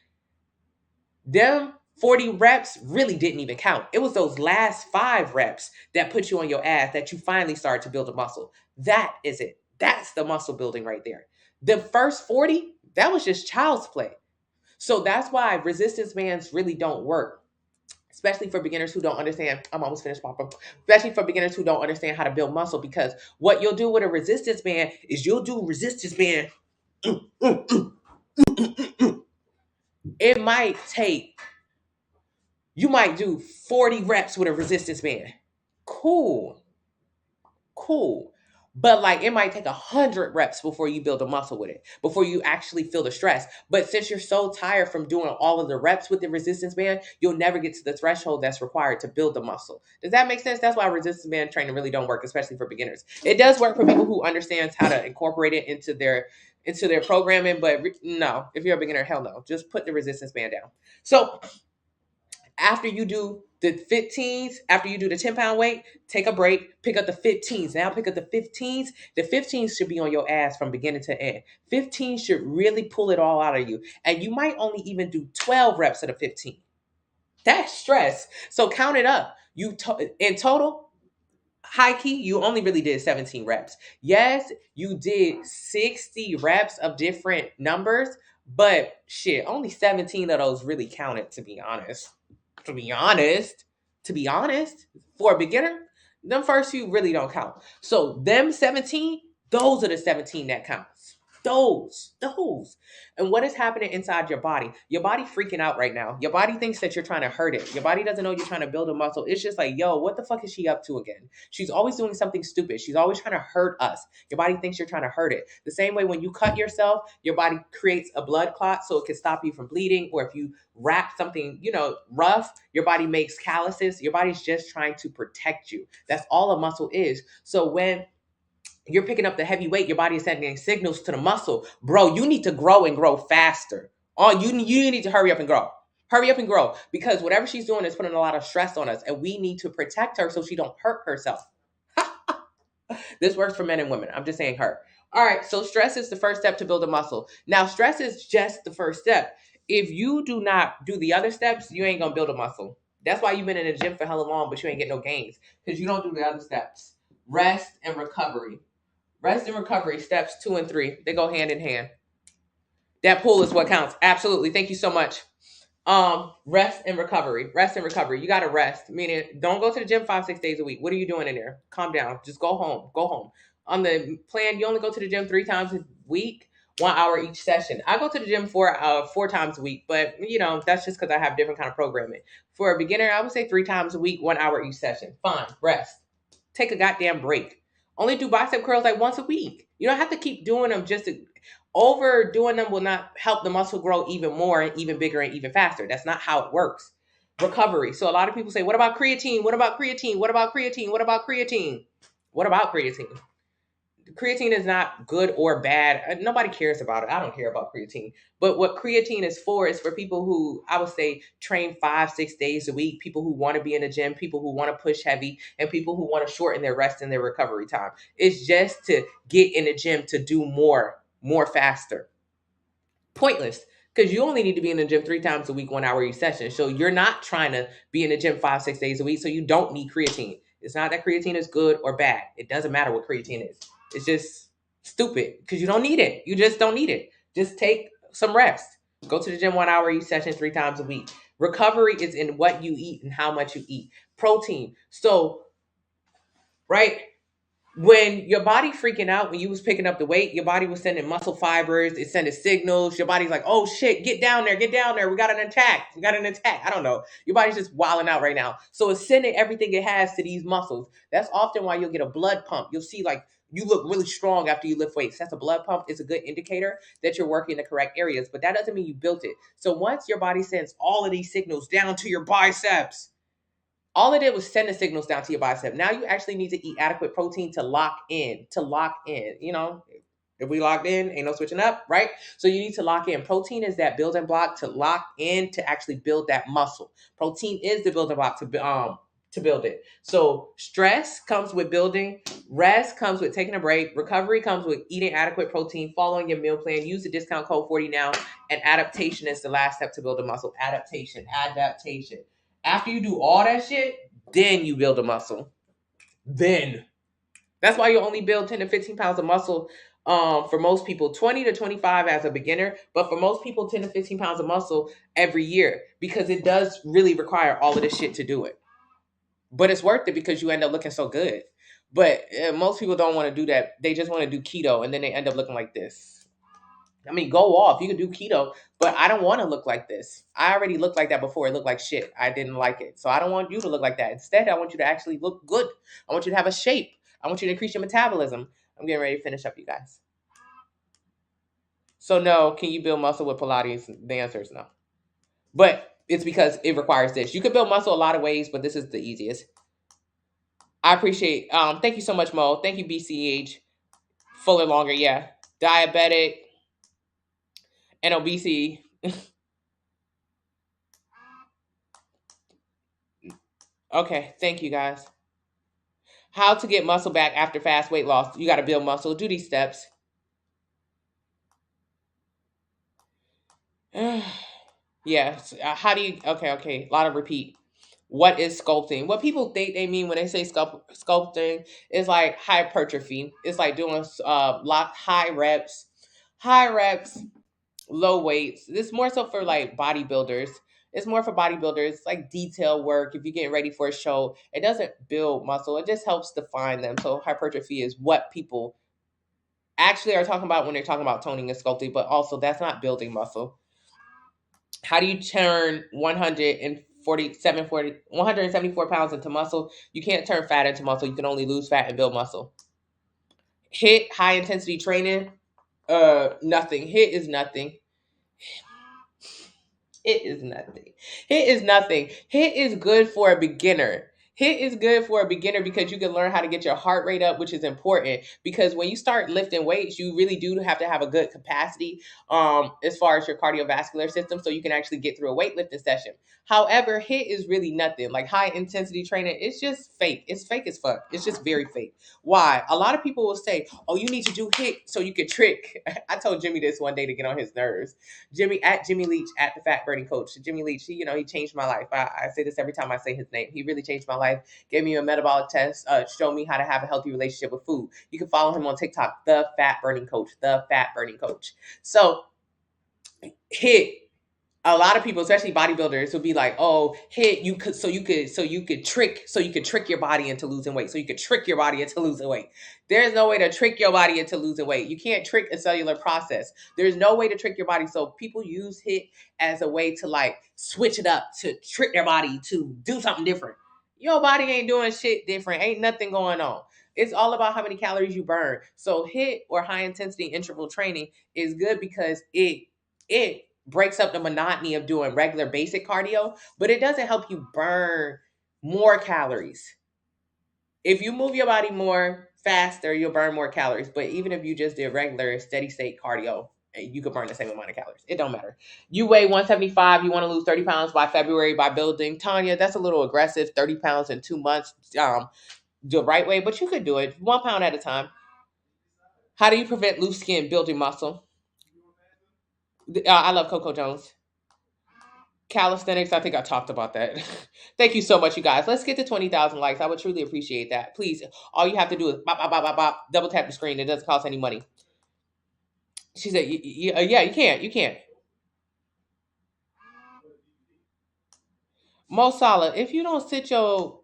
Them 40 reps really didn't even count. It was those last 5 reps that put you on your ass that you finally started to build a muscle. That is it. That's the muscle building right there. The first 40, that was just child's play. So that's why resistance bands really don't work, especially for beginners who don't understand. I'm almost finished, Papa. Especially for beginners who don't understand how to build muscle, because what you'll do with a resistance band is you'll do resistance band. It might take, you might do 40 reps with a resistance band. Cool. But like it might take 100 reps before you build a muscle with it, before you actually feel the stress. But since you're so tired from doing all of the reps with the resistance band, you'll never get to the threshold that's required to build the muscle. Does that make sense? That's why resistance band training really don't work, especially for beginners. It does work for people who understands how to incorporate it into their programming, but no, if you're a beginner, hell no. Just put the resistance band down. So after you do the 15s, after you do the 10 pound weight, take a break, pick up the 15s. Now pick up the 15s. The 15s should be on your ass from beginning to end. 15 should really pull it all out of you. And you might only even do 12 reps of the 15. That's stress. So count it up. In total, high key, you only really did 17 reps. Yes, you did 60 reps of different numbers, but shit, only 17 of those really counted, to be honest. To be honest, to be honest, for a beginner, them first few really don't count. So them 17, those are the 17 that counts. Those. And what is happening inside your body? Your body freaking out right now. Your body thinks that you're trying to hurt it. Your body doesn't know you're trying to build a muscle. It's just like, yo, what the fuck is she up to again? She's always doing something stupid. She's always trying to hurt us. Your body thinks you're trying to hurt it. The same way when you cut yourself, your body creates a blood clot so it can stop you from bleeding. Or if you wrap something, rough, your body makes calluses. Your body's just trying to protect you. That's all a muscle is. So when you're picking up the heavy weight, your body is sending signals to the muscle. Bro, you need to grow and grow faster. Oh, you need to hurry up and grow. Hurry up and grow, because whatever she's doing is putting a lot of stress on us, and we need to protect her so she don't hurt herself. This works for men and women. I'm just saying her. All right, so stress is the first step to build a muscle. Now, stress is just the first step. If you do not do the other steps, you ain't gonna build a muscle. That's why you've been in the gym for hella long, but you ain't getting no gains, because you don't do the other steps. Rest and recovery. Rest and recovery, steps 2 and 3, they go hand in hand. That pull is what counts. Absolutely. Thank you so much. Rest and recovery. Rest and recovery. You gotta rest. Meaning, don't go to the gym 5-6 days a week. What are you doing in there? Calm down. Just go home. Go home. On the plan, you only go to the gym 3 times a week, 1 hour each session. I go to the gym 4 times a week, but that's just because I have different kind of programming. For a beginner, I would say 3 times a week, 1 hour each session. Fine. Rest. Take a goddamn break. Only do bicep curls like once a week. You don't have to keep doing them. Overdoing them will not help the muscle grow even more and even bigger and even faster. That's not how it works. Recovery. So a lot of people say, what about creatine? What about creatine? What about creatine? What about creatine? What about creatine? Creatine is not good or bad. Nobody cares about it. I don't care about creatine. But what creatine is for people who, I would say, train 5-6 days a week, people who want to be in the gym, people who want to push heavy, and people who want to shorten their rest and their recovery time. It's just to get in the gym to do more faster. Pointless, because you only need to be in the gym 3 times a week, 1 hour each session. So you're not trying to be in the gym 5-6 days a week, so you don't need creatine. It's not that creatine is good or bad. It doesn't matter what creatine is. It's just stupid, because you don't need it. You just don't need it. Just take some rest. Go to the gym 1 hour each session 3 times a week. Recovery is in what you eat and how much you eat. Protein. So, right, when your body freaking out, when you was picking up the weight, your body was sending muscle fibers, it's sending signals. Your body's like, oh shit, get down there. We got an attack. I don't know. Your body's just wilding out right now. So it's sending everything it has to these muscles. That's often why you'll get a blood pump. You'll see like you look really strong after you lift weights. That's a blood pump. It's a good indicator that you're working the correct areas, but that doesn't mean you built it. So once your body sends all of these signals down to your biceps, all it did was send the signals down to your bicep. Now you actually need to eat adequate protein to lock in. If we locked in, ain't no switching up, right? So you need to lock in. Protein is that building block to lock in to actually build that muscle. Protein is the building block to build it. So stress comes with building, rest comes with taking a break, recovery comes with eating adequate protein, following your meal plan, use the discount code 40 now, and adaptation is the last step to build a muscle. Adaptation. After you do all that shit, then you build a muscle. Then. That's why you only build 10 to 15 pounds of muscle for most people, 20 to 25 as a beginner, but for most people, 10 to 15 pounds of muscle every year, because it does really require all of this shit to do it. But it's worth it because you end up looking so good. But most people don't want to do that. They just want to do keto, and then they end up looking like this. I mean, go off. You can do keto, but I don't want to look like this. I already looked like that before. It looked like shit. I didn't like it. So I don't want you to look like that. Instead, I want you to actually look good. I want you to have a shape. I want you to increase your metabolism. I'm getting ready to finish up, you guys. So no, can you build muscle with Pilates? The answer is no. But it's because it requires this. You can build muscle a lot of ways, but this is the easiest. I appreciate, thank you so much, Mo. Thank you, BCH. Fuller, longer, yeah. Diabetic and obesity. Okay, thank you, guys. How to get muscle back after fast weight loss. You got to build muscle. Do these steps. Yeah. How do you... Okay. A lot of repeat. What is sculpting? What people think they mean when they say sculpting is like hypertrophy. It's like doing lot high reps, low weights. This more so for like bodybuilders. It's more for bodybuilders, like detail work. If you're getting ready for a show, it doesn't build muscle. It just helps define them. So hypertrophy is what people actually are talking about when they're talking about toning and sculpting, but also that's not building muscle. How do you turn 174 pounds into muscle? You can't turn fat into muscle. You can only lose fat and build muscle. Hit high intensity training, nothing. Hit is nothing. It is nothing. Hit is nothing. Hit is good for a beginner. Hit is good for a beginner because you can learn how to get your heart rate up, which is important. Because when you start lifting weights, you really do have to have a good capacity as far as your cardiovascular system so you can actually get through a weightlifting session. However, hit is really nothing. Like high intensity training, it's just fake. It's fake as fuck. It's just very fake. Why? A lot of people will say, oh, you need to do hit so you can trick. I told Jimmy this one day to get on his nerves. Jimmy Leach at the Fat Burning Coach. Jimmy Leach, he changed my life. I say this every time I say his name. He really changed my life. Gave me a metabolic test. Showed me how to have a healthy relationship with food. You can follow him on TikTok, the Fat Burning Coach. The Fat Burning Coach. So hit. A lot of people, especially bodybuilders, will be like, "Oh, hit you could trick your body into losing weight. So you could trick your body into losing weight. There's no way to trick your body into losing weight. You can't trick a cellular process. There's no way to trick your body. So people use hit as a way to like switch it up to trick their body to do something different. Your body ain't doing shit different. Ain't nothing going on. It's all about how many calories you burn. So hit or high intensity interval training is good because it breaks up the monotony of doing regular basic cardio, but it doesn't help you burn more calories. If you move your body more faster, you'll burn more calories. But even if you just did regular steady state cardio, you could burn the same amount of calories. It don't matter. You weigh 175, you want to lose 30 pounds by February by building. Tanya, that's a little aggressive, 30 pounds in 2 months, the right way, but you could do it 1 pound at a time. How do you prevent loose skin building muscle? I love Coco Jones. Calisthenics, I think I talked about that. Thank you so much, you guys. Let's get to 20,000 likes. I would truly appreciate that. Please, all you have to do is bop, bop, bop, bop, bop, double tap the screen. It doesn't cost any money. She said, yeah, you can't. You can't. Mo Salah, if you don't sit your...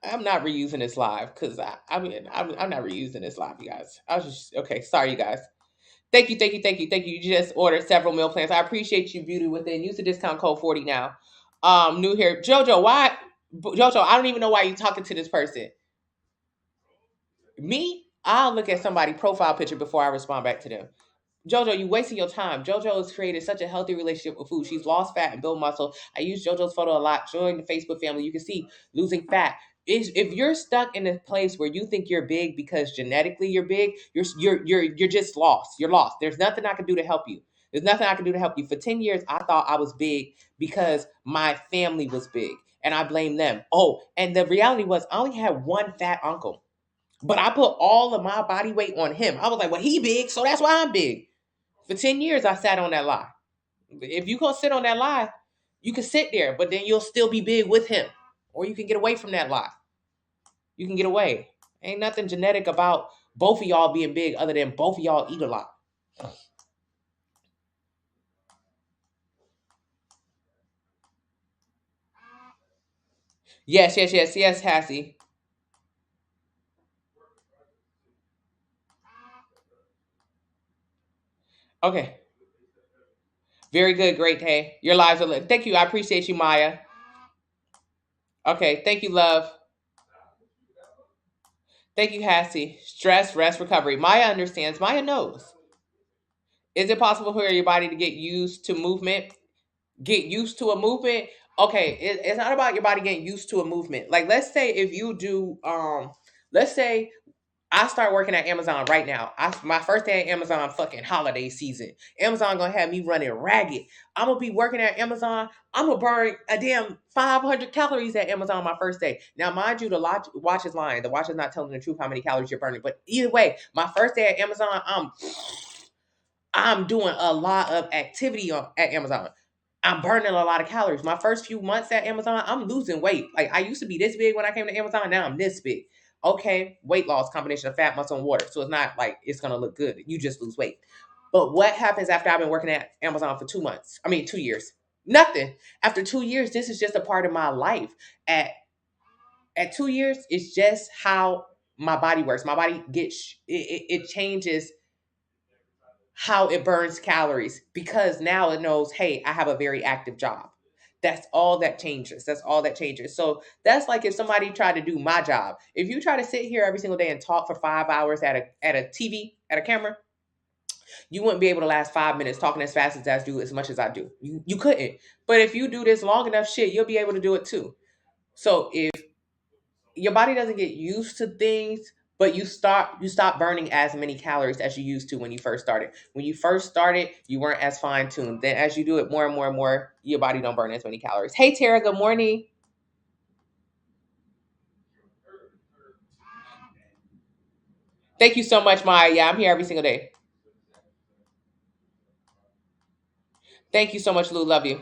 I'm not reusing this live because I'm not reusing this live, you guys. I was just... Okay, sorry, you guys. Thank you, thank you, thank you, thank you. You just ordered several meal plans. I appreciate you, Beauty Within. Use the discount code 40 now. New here. Jojo, why? Jojo, I don't even know why you're talking to this person. Me? I'll look at somebody's profile picture before I respond back to them. Jojo, you wasting your time. Jojo has created such a healthy relationship with food. She's lost fat and built muscle. I use Jojo's photo a lot. Join the Facebook family. You can see losing fat. If you're stuck in a place where you think you're big because genetically you're big, you're just lost. You're lost. There's nothing I can do to help you. There's nothing I can do to help you. For 10 years, I thought I was big because my family was big, and I blamed them. Oh, and the reality was I only had one fat uncle, but I put all of my body weight on him. I was like, well, he big, so that's why I'm big. For 10 years, I sat on that lie. If you go sit on that lie, you can sit there, but then you'll still be big with him. Or you can get away from that lie. You can get away. Ain't nothing genetic about both of y'all being big other than both of y'all eat a lot. Yes, Hassie. Okay. Very good, great day. Your lives are lit. Thank you. I appreciate you, Maya. Okay, thank you, love. Thank you, Hassie. Stress, rest, recovery. Maya understands. Maya knows. Is it possible for your body to get used to movement? Get used to a movement? Okay, it's not about your body getting used to a movement. Like, let's say if you do, let's say I start working at Amazon right now. My first day at Amazon fucking holiday season. Amazon gonna have me running ragged. I'm gonna be working at Amazon. I'm gonna burn a damn 500 calories at Amazon my first day. Now, mind you, the watch is lying. The watch is not telling the truth how many calories you're burning. But either way, my first day at Amazon, I'm doing a lot of activity at Amazon. I'm burning a lot of calories. My first few months at Amazon, I'm losing weight. Like I used to be this big when I came to Amazon. Now I'm this big. Okay, weight loss, combination of fat, muscle, and water. So it's not like it's gonna look good. You just lose weight. But what happens after I've been working at Amazon for 2 months? I mean, 2 years. Nothing. After 2 years, this is just a part of my life. At at 2 years, it's just how my body works. My body gets it changes how it burns calories because now it knows, hey, I have a very active job. That's all that changes. That's all that changes. So that's like if somebody tried to do my job. If you try to sit here every single day and talk for 5 hours at a TV, at a camera, you wouldn't be able to last 5 minutes talking as fast as I do as much as I do. You couldn't. But if you do this long enough, shit, you'll be able to do it too. So if your body doesn't get used to things, but you stop burning as many calories as you used to when you first started. When you first started, you weren't as fine-tuned. Then as you do it more and more and more, your body don't burn as many calories. Hey Tara, good morning. Thank you so much, Maya. Yeah, I'm here every single day. Thank you so much, Lou. Love you.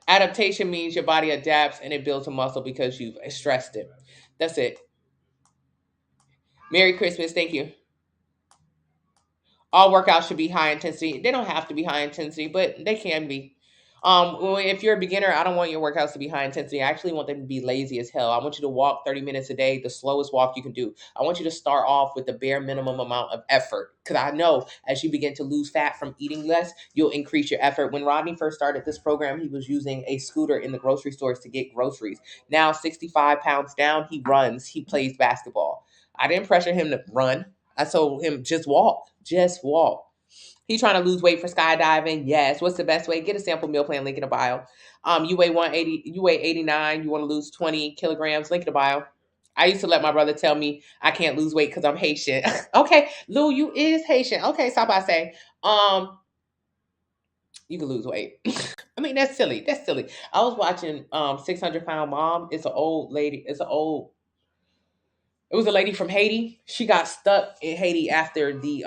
Adaptation means your body adapts and it builds a muscle because you've stressed it. That's it. Merry Christmas. Thank you. All workouts should be high intensity. They don't have to be high intensity, but they can be. If you're a beginner, I don't want your workouts to be high intensity. I actually want them to be lazy as hell. I want you to walk 30 minutes a day, the slowest walk you can do. I want you to start off with the bare minimum amount of effort. Because I know as you begin to lose fat from eating less, you'll increase your effort. When Rodney first started this program, he was using a scooter in the grocery stores to get groceries. Now, 65 pounds down, he runs, he plays basketball. I didn't pressure him to run. I told him just walk, just walk. He trying to lose weight for skydiving. Yes. What's the best way? Get a sample meal plan. Link in the bio. You weigh 180. You weigh 89. You want to lose 20 kilograms. Link in the bio. I used to let my brother tell me I can't lose weight because I'm Haitian. Okay, Lou, you is Haitian. Okay, stop. I say, you can lose weight. I mean, that's silly. That's silly. I was watching 600 Pound Mom. It's an old lady. It was a lady from Haiti. She got stuck in Haiti after the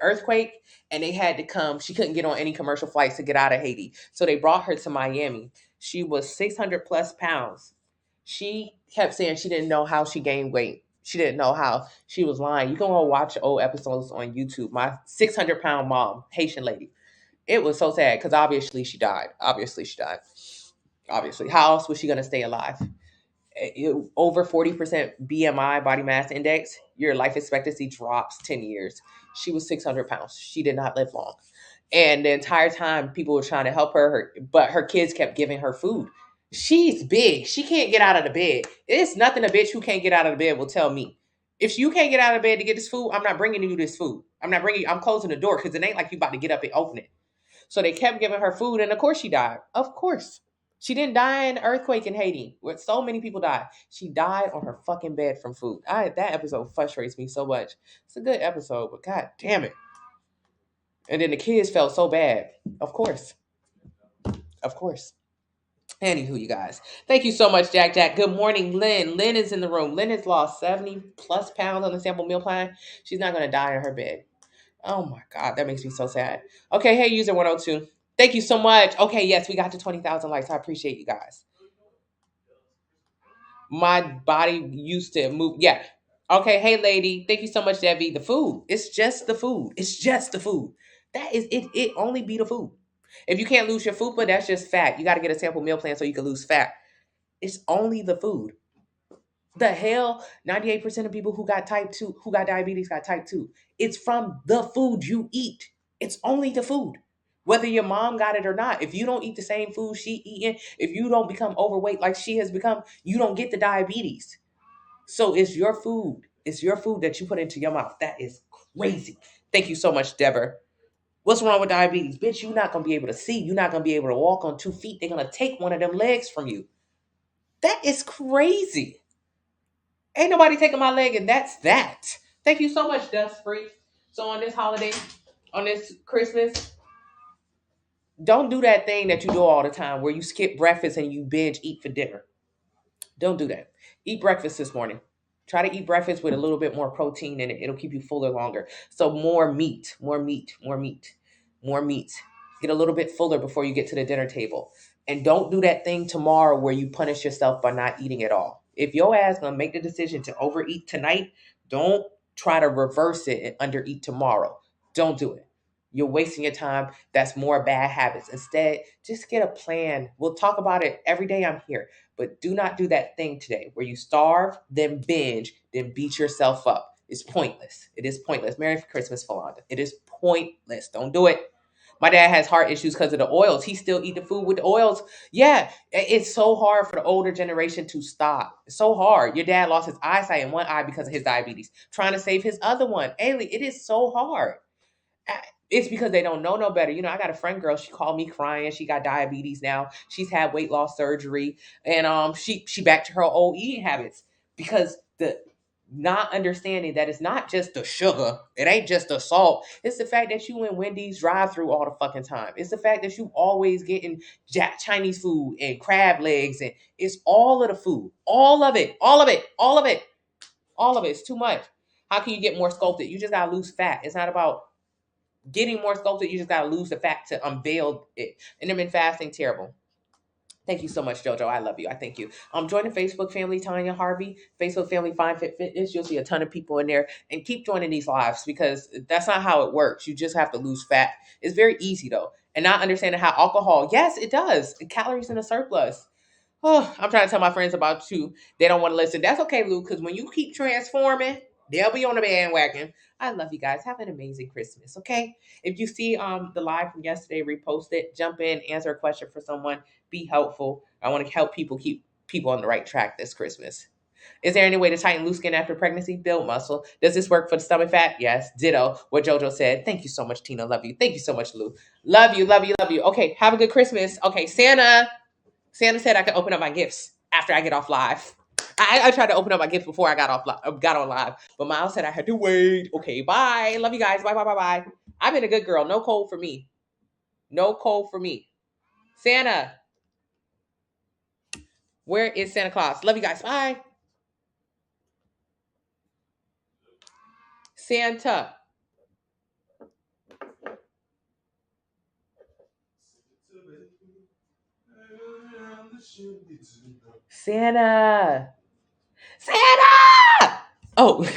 earthquake, and they had to come. She couldn't get on any commercial flights to get out of Haiti, so they brought her to Miami. She was 600 plus pounds. She kept saying she didn't know how she gained weight. She didn't know how. She was lying. You can go watch old episodes on YouTube. My 600 pound mom, Haitian lady. It was so sad because obviously she died. Obviously she died. Obviously, how else was she gonna stay alive? Over 40% BMI, body mass index, your life expectancy drops 10 years. She was 600 pounds. She did not live long. And the entire time, people were trying to help but her kids kept giving her food. She's big. She can't get out of the bed. It's nothing a bitch who can't get out of the bed will tell me. If you can't get out of bed to get this food, I'm not bringing you this food. I'm closing the door because it ain't like you about to get up and open it. So they kept giving her food, and of course she died. Of course. She didn't die in an earthquake in Haiti, where so many people died. She died on her fucking bed from food. That episode frustrates me so much. It's a good episode, but god damn it. And then the kids felt so bad. Of course. Of course. Anywho, you guys. Thank you so much, Jack Jack. Good morning, Lynn. Lynn is in the room. Lynn has lost 70 plus pounds on the sample meal plan. She's not going to die in her bed. Oh my God, that makes me so sad. Okay, hey, user 102. Thank you so much. Okay, yes, we got to 20,000 likes. I appreciate you guys. My body used to move. Yeah. Okay, hey, lady. Thank you so much, Debbie. The food. It's just the food. It's just the food. That is it. It only be the food. If you can't lose your food, but that's just fat. You got to get a sample meal plan so you can lose fat. It's only the food. The hell, 98% of people who got type 2, who got diabetes got type 2. It's from the food you eat. It's only the food. Whether your mom got it or not, if you don't eat the same food she eating, if you don't become overweight like she has become, you don't get the diabetes. So it's your food. It's your food that you put into your mouth. That is crazy. Thank you so much, Deborah. What's wrong with diabetes? Bitch, you're not going to be able to see. You're not going to be able to walk on 2 feet. They're going to take one of them legs from you. That is crazy. Ain't nobody taking my leg, and that's that. Thank you so much, Dust Free. So on this holiday, on this Christmas, don't do that thing that you do all the time where you skip breakfast and you binge eat for dinner. Don't do that. Eat breakfast this morning. Try to eat breakfast with a little bit more protein in it. It'll keep you fuller longer. So more meat, more meat, more meat, more meat. Get a little bit fuller before you get to the dinner table. And don't do that thing tomorrow where you punish yourself by not eating at all. If your ass gonna make the decision to overeat tonight, don't try to reverse it and undereat tomorrow. Don't do it. You're wasting your time. That's more bad habits. Instead, just get a plan. We'll talk about it every day I'm here. But do not do that thing today where you starve, then binge, then beat yourself up. It's pointless. It is pointless. Merry Christmas, Philanda. It is pointless. Don't do it. My dad has heart issues because of the oils. He still eat the food with the oils. Yeah, it's so hard for the older generation to stop. It's so hard. Your dad lost his eyesight in one eye because of his diabetes, trying to save his other one. Ailey, it is so hard. It's because they don't know no better. I got a friend girl. She called me crying. She got diabetes now. She's had weight loss surgery, and she back to her old eating habits because the not understanding that it's not just the sugar. It ain't just the salt. It's the fact that you in Wendy's drive through all the fucking time. It's the fact that you always getting Chinese food and crab legs, and it's all of the food, all of it, all of it, all of it, all of it. It's too much. How can you get more sculpted? You just gotta lose fat. It's not about getting more sculpted. You just gotta lose the fat to unveil it. Intermittent fasting, terrible. Thank you so much, Jojo. I love you. I thank you. Join the Facebook family, Tanya Harvey, Facebook family, Fine Fit Fitness. You'll see a ton of people in there, and keep joining these lives because that's not how it works. You just have to lose fat. It's very easy though, and not understanding how alcohol. Yes, it does. Calories in a surplus. Oh, I'm trying to tell my friends about you. They don't want to listen. That's okay, Lou, because when you keep transforming, they'll be on the bandwagon. I love you guys. Have an amazing Christmas, okay? If you see the live from yesterday, repost it, jump in, answer a question for someone, be helpful. I want to help people keep people on the right track this Christmas. Is there any way to tighten loose skin after pregnancy? Build muscle. Does this work for the stomach fat? Yes. Ditto. What JoJo said. Thank you so much, Tina. Love you. Thank you so much, Lou. Love you, love you, love you. Okay, have a good Christmas. Okay, Santa said I could open up my gifts after I get off live. I tried to open up my gifts before I got on live, but Miles said I had to wait. Okay, bye. Love you guys. Bye, bye, bye, bye. I've been a good girl. No cold for me. No cold for me. Santa, where is Santa Claus? Love you guys. Bye. Santa. Santa. Santa. Oh,